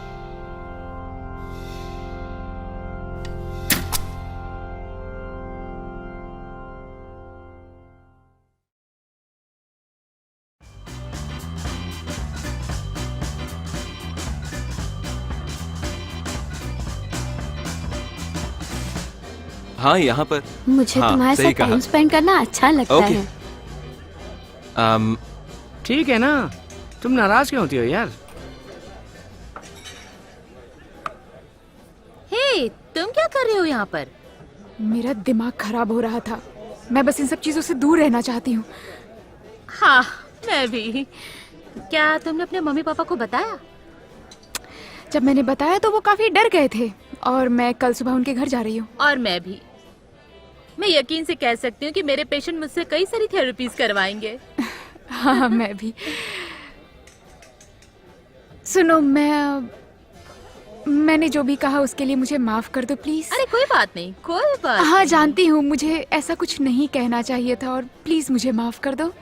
हाँ, यहाँ पर। मुझे हाँ, तुम्हारे सही साथ कहा। टाइम स्पेंड करना अच्छा लगता ओके। है। ठीक है ना, तुम नाराज क्यों होती हो यार? हे, तुम क्या कर रहे हो यहाँ पर? मेरा दिमाग खराब हो रहा था। मैं बस इन सब चीजों से दूर रहना चाहती हूँ। हाँ, मैं भी। क्या तुमने अपने मम्मी पापा को बताया? जब मैंने बताया तो वो काफी डर गए थे और मैं कल सुबह उनके घर जा रही हूँ। और मैं भी। मैं यकीन से कह सकती हूँ कि मेरे पेशेंट मुझसे कई सारी थेरेपीज करवाएंगे। हाँ, मैं भी। सुनो, मैंने जो भी कहा उसके लिए मुझे माफ कर दो प्लीज। अरे कोई बात नहीं, कोई बात हाँ, नहीं। जानती हूँ मुझे ऐसा कुछ नहीं कहना चाहिए था और प्लीज मुझे माफ कर दो।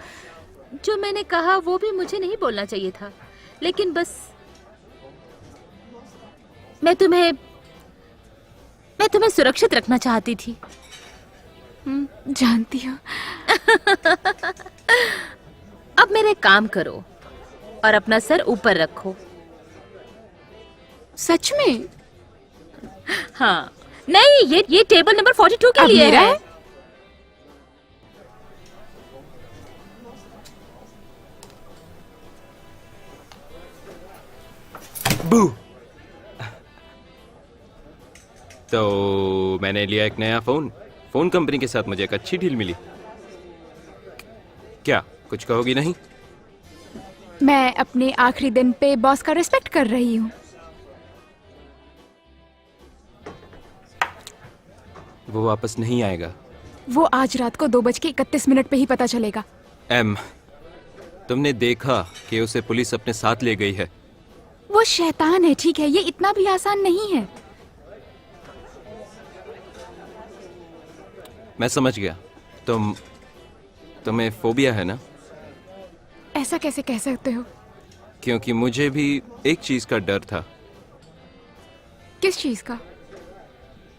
जो मैंने कहा वो भी मुझे नहीं बोलना चाहिए था, लेकिन बस मैं तुम्हें सुरक्षित रखना चाहती थी। जानती हूँ। अब मेरे काम करो और अपना सर ऊपर रखो। सच में? हाँ, नहीं, ये टेबल नंबर 42 के अब लिए मेरा है। है? बू। तो मैंने लिया एक नया फोन कंपनी के साथ मुझे एक अच्छी डील मिली। क्या कुछ कहोगी नहीं? मैं अपने आखिरी दिन पे बॉस का रिस्पेक्ट कर रही हूँ। वो वापस नहीं आएगा। वो आज रात को 2:31 पे ही पता चलेगा। एम, तुमने देखा कि उसे पुलिस अपने साथ ले गई है। वो शैतान है, ठीक है? ये इतना भी आसान नहीं है। मैं समझ गया। तुम्हें फोबिया है ना? ऐसा कैसे कह सकते हो? क्योंकि मुझे भी एक चीज का डर था। किस चीज का?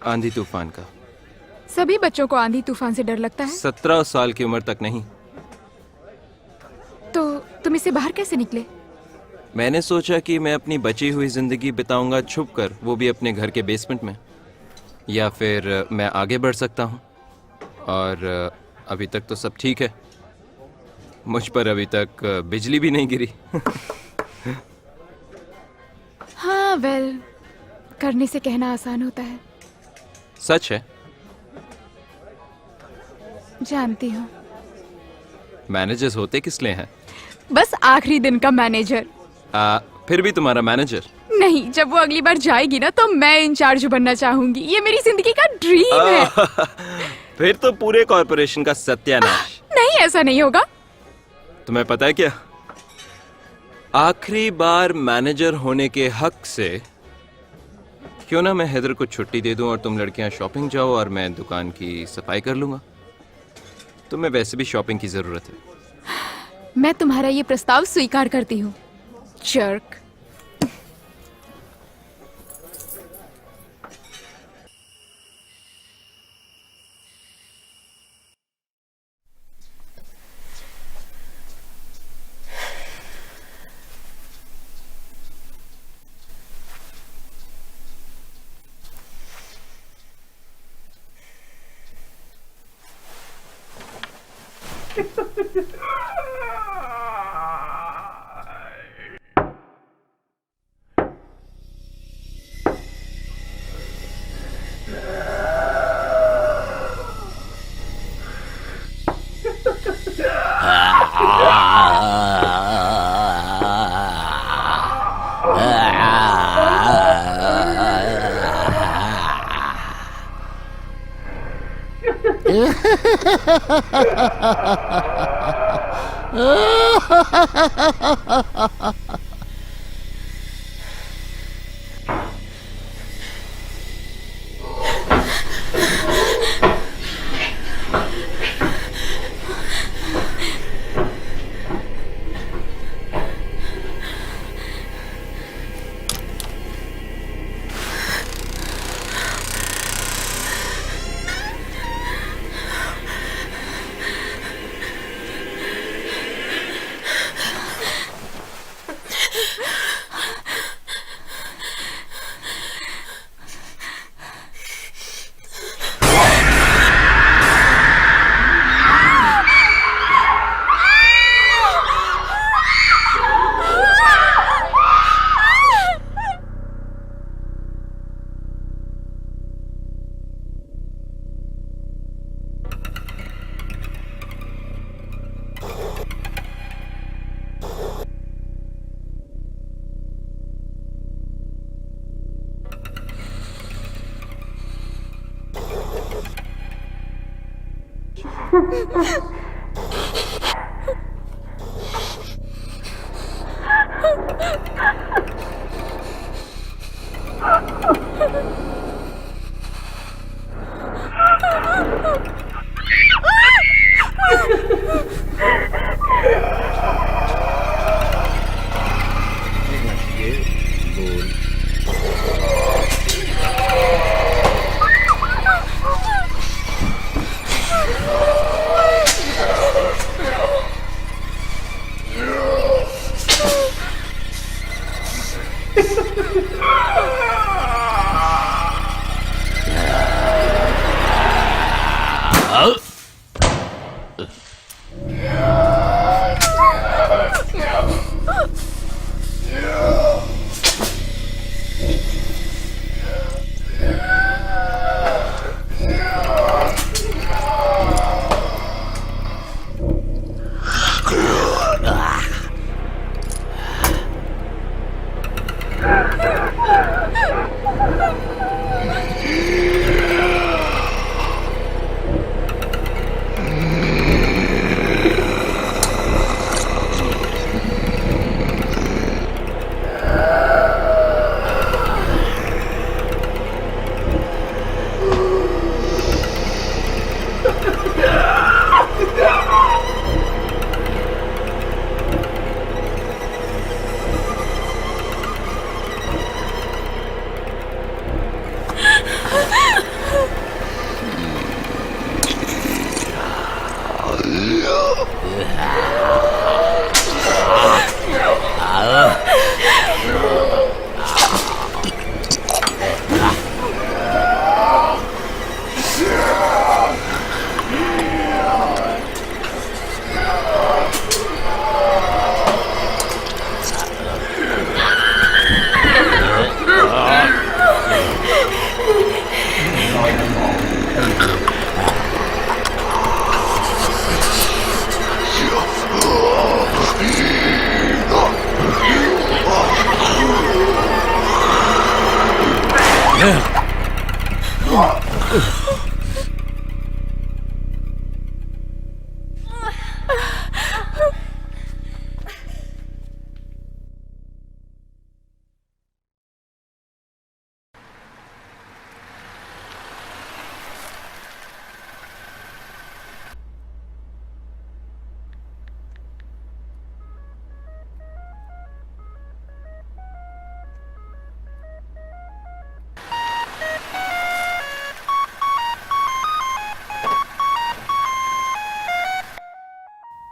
आंधी तूफान का। सभी बच्चों को आंधी तूफान से डर लगता है। 17 साल की उम्र तक नहीं। तो तुम इससे बाहर कैसे निकले? मैंने सोचा कि मैं अपनी बची हुई जिंदगी बिताऊंगा छुपकर, वो भी अपने घर के बेसमेंट में। या फिर मैं आगे बढ़ सकता हूँ। और अभी तक तो सब ठीक है। मुझ पर अभी तक बिजली भी नहीं गिरी। हाँ, वेल, करने से कहना आसान होता है। सच है। जानती हूँ। मैनेजर्स होते किस लिए हैं? बस आखिरी दिन का मैनेजर। फिर भी तुम्हारा मैनेजर? नहीं, जब वो अगली बार जाएगी ना तो मैं इंचार्ज बनना चाहूंगी। ये मेरी जिंदगी का ड्रीम है। फिर तो पूरे कॉर्पोरेशन का सत्यानाश। नहीं, ऐसा नहीं होगा। तुम्हें पता है क्या, आखिरी बार मैनेजर होने के हक से क्यों ना मैं हैदर को छुट्टी दे दूं और तुम लड़कियां शॉपिंग जाओ और मैं दुकान की सफाई कर लूंगा। तुम्हें वैसे भी शॉपिंग की जरूरत है। मैं तुम्हारा ये प्रस्ताव स्वीकार करती हूँ। जर्क।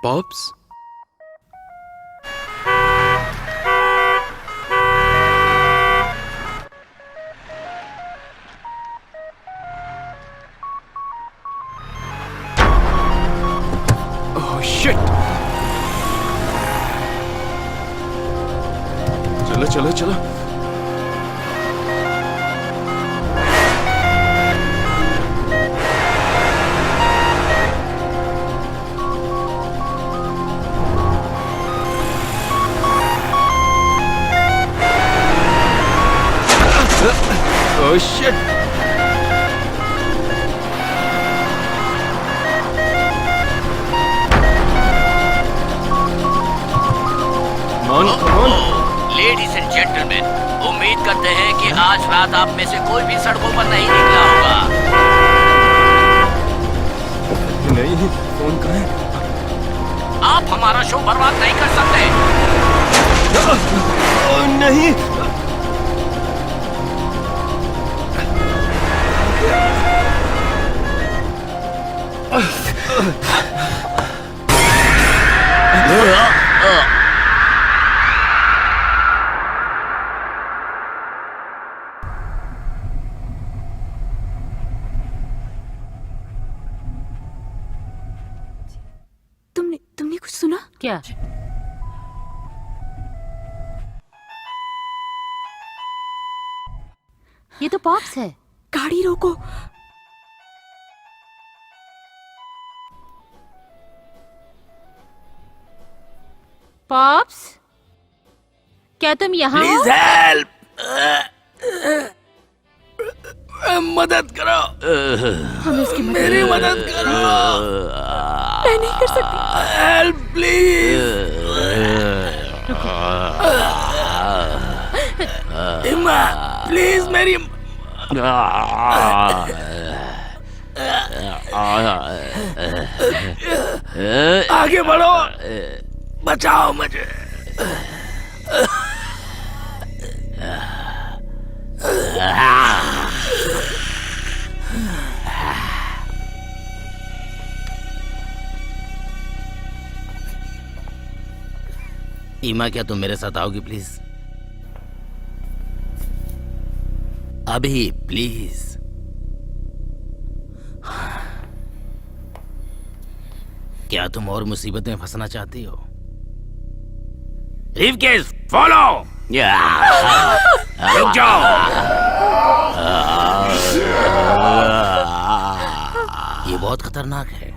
Pops? Oh shit! चलो चलो चलो oh shit. Ladies and gentleman, उम्मीद करते हैं कि आज रात आप में से कोई भी सड़कों पर नहीं निकला होगा। नहीं, फोन कहाँ है? आप हमारा शो बर्बाद नहीं कर सकते। नहीं। तुमने कुछ सुना? क्या? ये तो पॉप्स है। गाड़ी रोको। पॉप्स, क्या तुम यहाँ हो? प्लीज हेल्प, मदद करो, हमें उसकी मदद मेरी मदद करो। मैं नहीं कर सकती। Help please. इम्मा प्लीज मेरी। आगे बढ़ो, बचाओ मुझे। ईमा, क्या तुम मेरे साथ आओगी प्लीज? अभी प्लीज। क्या तुम और मुसीबत में फंसना चाहती हो? Briefcase follow. रुक जाओ। ये बहुत खतरनाक है।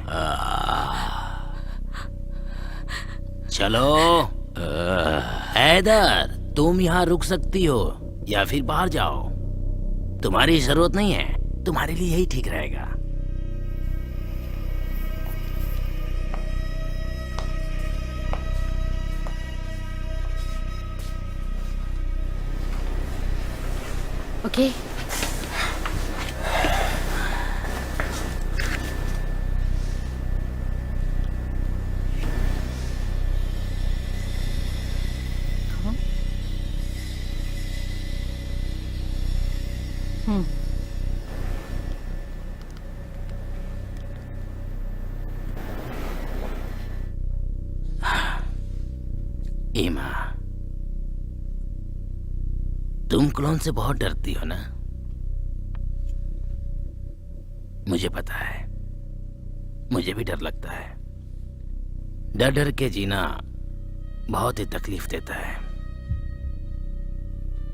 चलो हैदर, तुम यहाँ रुक सकती हो या फिर बाहर जाओ। तुम्हारी जरूरत नहीं है, तुम्हारे लिए यही ठीक रहेगा। ओके। ईमा, तुम क्लोन से बहुत डरती हो ना? मुझे पता है, मुझे भी डर लगता है। डर डर के जीना बहुत ही तकलीफ देता है।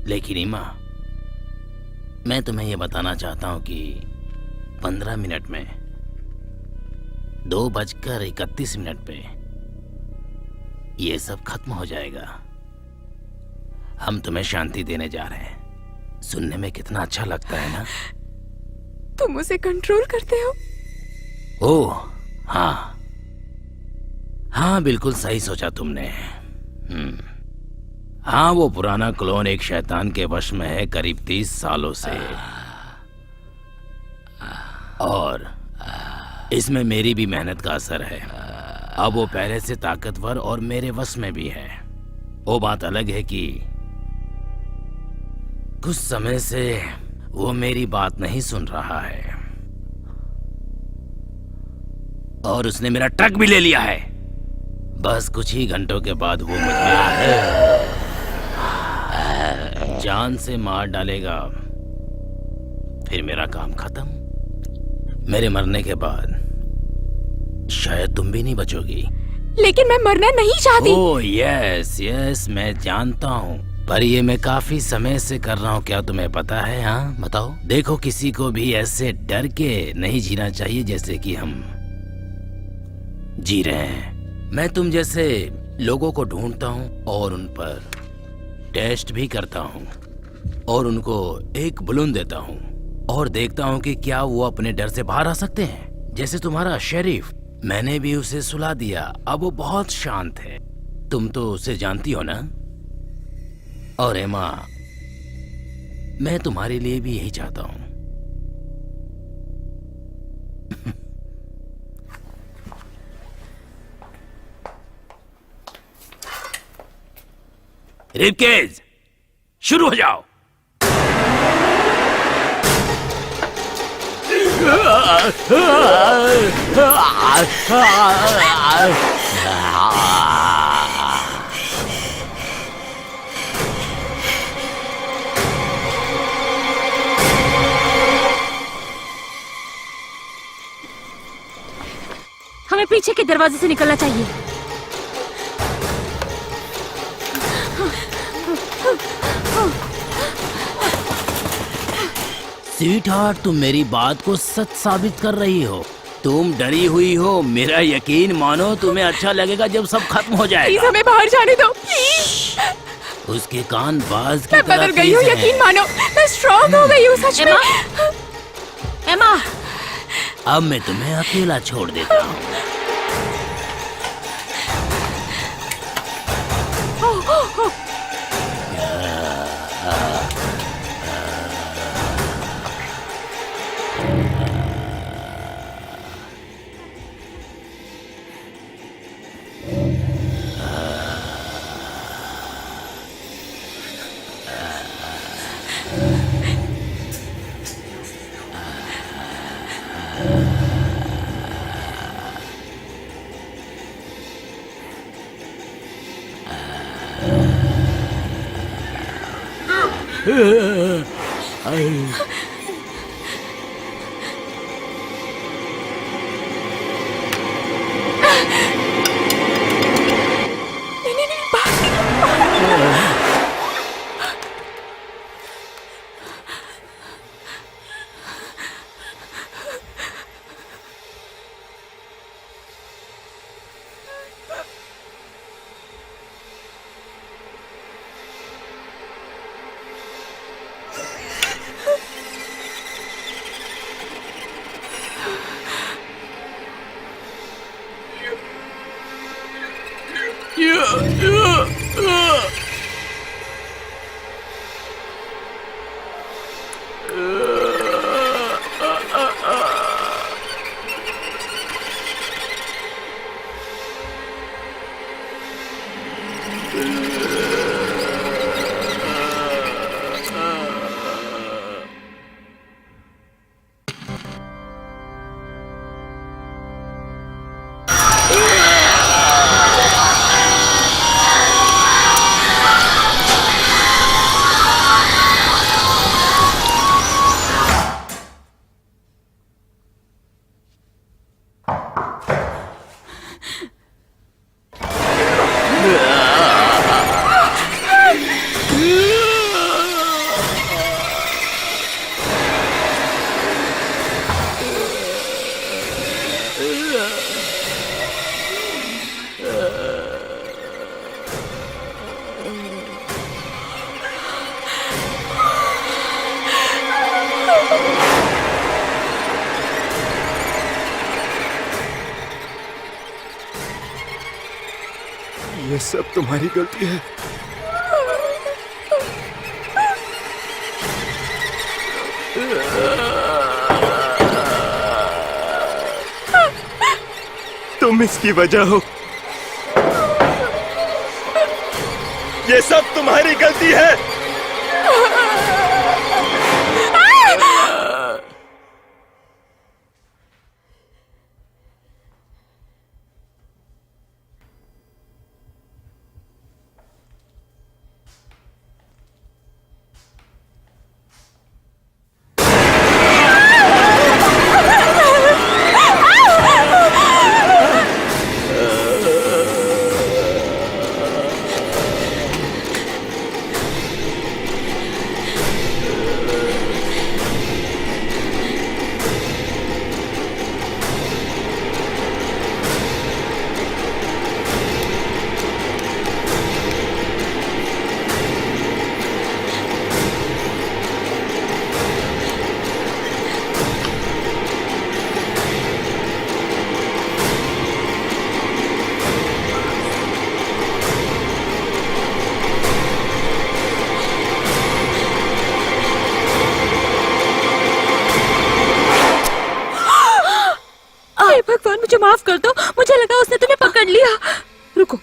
लेकिन ईमा, मैं तुम्हें यह बताना चाहता हूं कि 15 मिनट में 2:31 पे ये सब खत्म हो जाएगा। हम तुम्हें शांति देने जा रहे हैं। सुनने में कितना अच्छा लगता है ना? तुम उसे कंट्रोल करते हो? ओह हाँ, हाँ बिल्कुल सही सोचा तुमने। हाँ, वो पुराना क्लोन एक शैतान के वश में है करीब 30 सालों से, और इसमें मेरी भी मेहनत का असर है। अब वो पहले से ताकतवर और मेरे वश में भी है। वो बात अलग है कि कुछ समय से वो मेरी बात नहीं सुन रहा है और उसने मेरा ट्रक भी ले लिया है। बस कुछ ही घंटों के बाद वो मुझे जान से मार डालेगा, फिर मेरा काम खत्म। मेरे मरने के बाद शायद तुम भी नहीं बचोगी। लेकिन मैं मरना नहीं चाहती। ओह यस यस, मैं जानता हूँ, पर ये मैं काफी समय से कर रहा हूँ। क्या तुम्हें पता है? हाँ बताओ। देखो, किसी को भी ऐसे डर के नहीं जीना चाहिए जैसे कि हम जी रहे हैं। मैं तुम जैसे लोगों को ढूंढता हूँ और उन पर टेस्ट भी करता हूँ। और उनको एक बलून देता हूँ और देखता हूँ कि क्या वो अपने डर से बाहर आ सकते हैं। जैसे तुम्हारा शेरिफ, मैंने भी उसे सुला दिया, अब वो बहुत शांत है। तुम तो उसे जानती हो ना? और एमा, मैं तुम्हारे लिए भी यही चाहता हूँ। रिपकेज, शुरू हो जाओ। हमें पीछे के दरवाजे से निकलना चाहिए। स्वीट हार्ट, तुम मेरी बात को सच साबित कर रही हो। तुम डरी हुई हो, मेरा यकीन मानो। तुम्हें अच्छा लगेगा जब सब खत्म हो प्लीज जाएगा। हमें बाहर जाने दो प्लीज। उसके कान बाज की मैं तरह बदल गई हूँ, तेज हैं। यकीन मानो। मैं स्ट्रॉन्ग हो गई हूँ सच में। एमा, अब मैं तुम्हें अकेला छोड़ देता हूँ। ये सब तुम्हारी गलती है। तुम इसकी वजह हो। ये सब तुम्हारी गलती है। माफ कर दो, मुझे लगा उसने तुम्हें पकड़ लिया। रुको।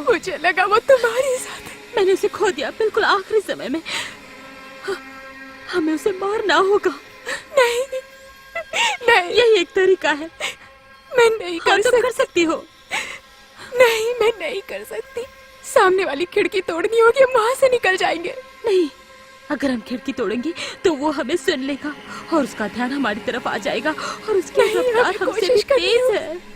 मुझे लगा वो तुम्हारे साथ है। मैंने उसे खो दिया बिल्कुल आखिरी समय में। हमें उसे मारना होगा। नहीं नहीं, यही एक तरीका है। मैं नहीं हाँ, तुम कर सकती। सकती हो। नहीं, मैं नहीं कर सकती। सामने वाली खिड़की तोड़नी होगी, हम वहां से निकल जाएंगे। नहीं, अगर हम खिड़की तोड़ेंगे तो वो हमें सुन लेगा और उसका ध्यान हमारी तरफ आ जाएगा और उसकी नहीं, रफ्तार हमें हमसे भी कोशिश करनी तेज होगी। है।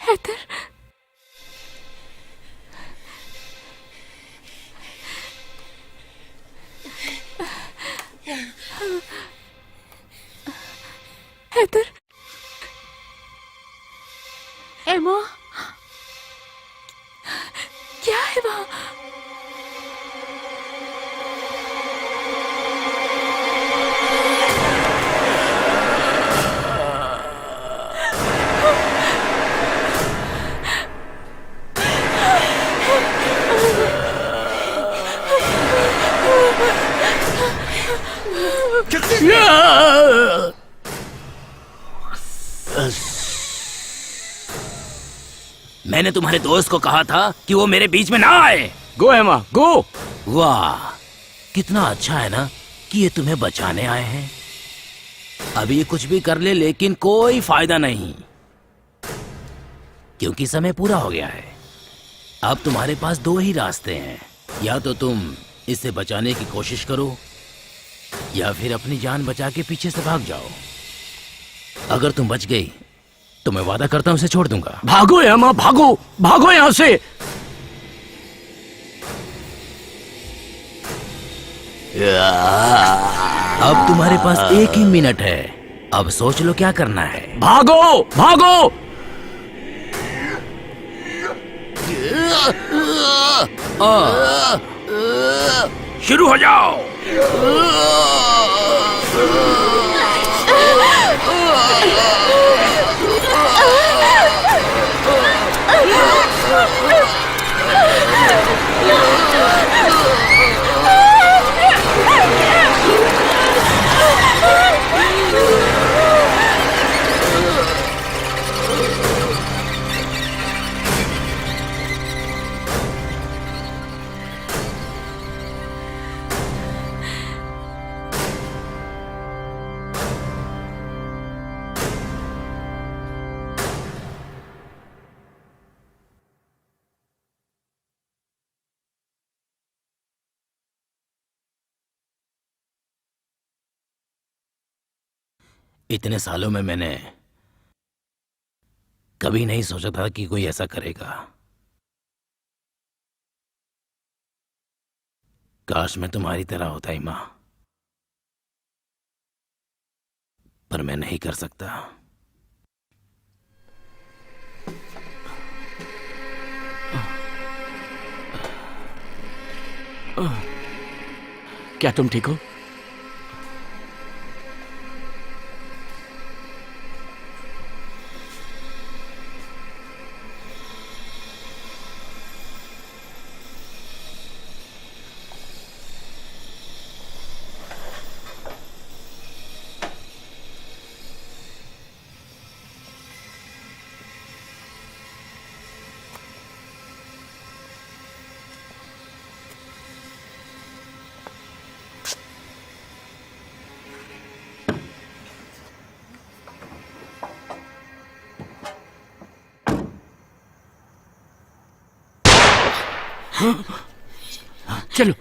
हैदर, हैदर, एमा, क्या है वहाँ? मैंने तुम्हारे दोस्त को कहा था कि वो मेरे बीच में ना आए। गो एमा, गो। वाह, कितना अच्छा है ना कि ये तुम्हें बचाने आए हैं। अभी ये कुछ भी कर ले लेकिन कोई फायदा नहीं, क्योंकि समय पूरा हो गया है। अब तुम्हारे पास दो ही रास्ते हैं, या तो तुम इसे बचाने की कोशिश करो या फिर अपनी जान बचा के पीछे से भाग जाओ। अगर तुम बच गई तो मैं वादा करता हूं इसे छोड़ दूंगा। भागो एमा, भागो, भागो यहाँ से। अब तुम्हारे पास 1 ही मिनट है, अब सोच लो क्या करना है। भागो, भागो। शुरू हो जाओ। इतने सालों में मैंने कभी नहीं सोचा था कि कोई ऐसा करेगा। काश मैं तुम्हारी तरह होता ही मां, पर मैं नहीं कर सकता। क्या तुम ठीक हो? चलो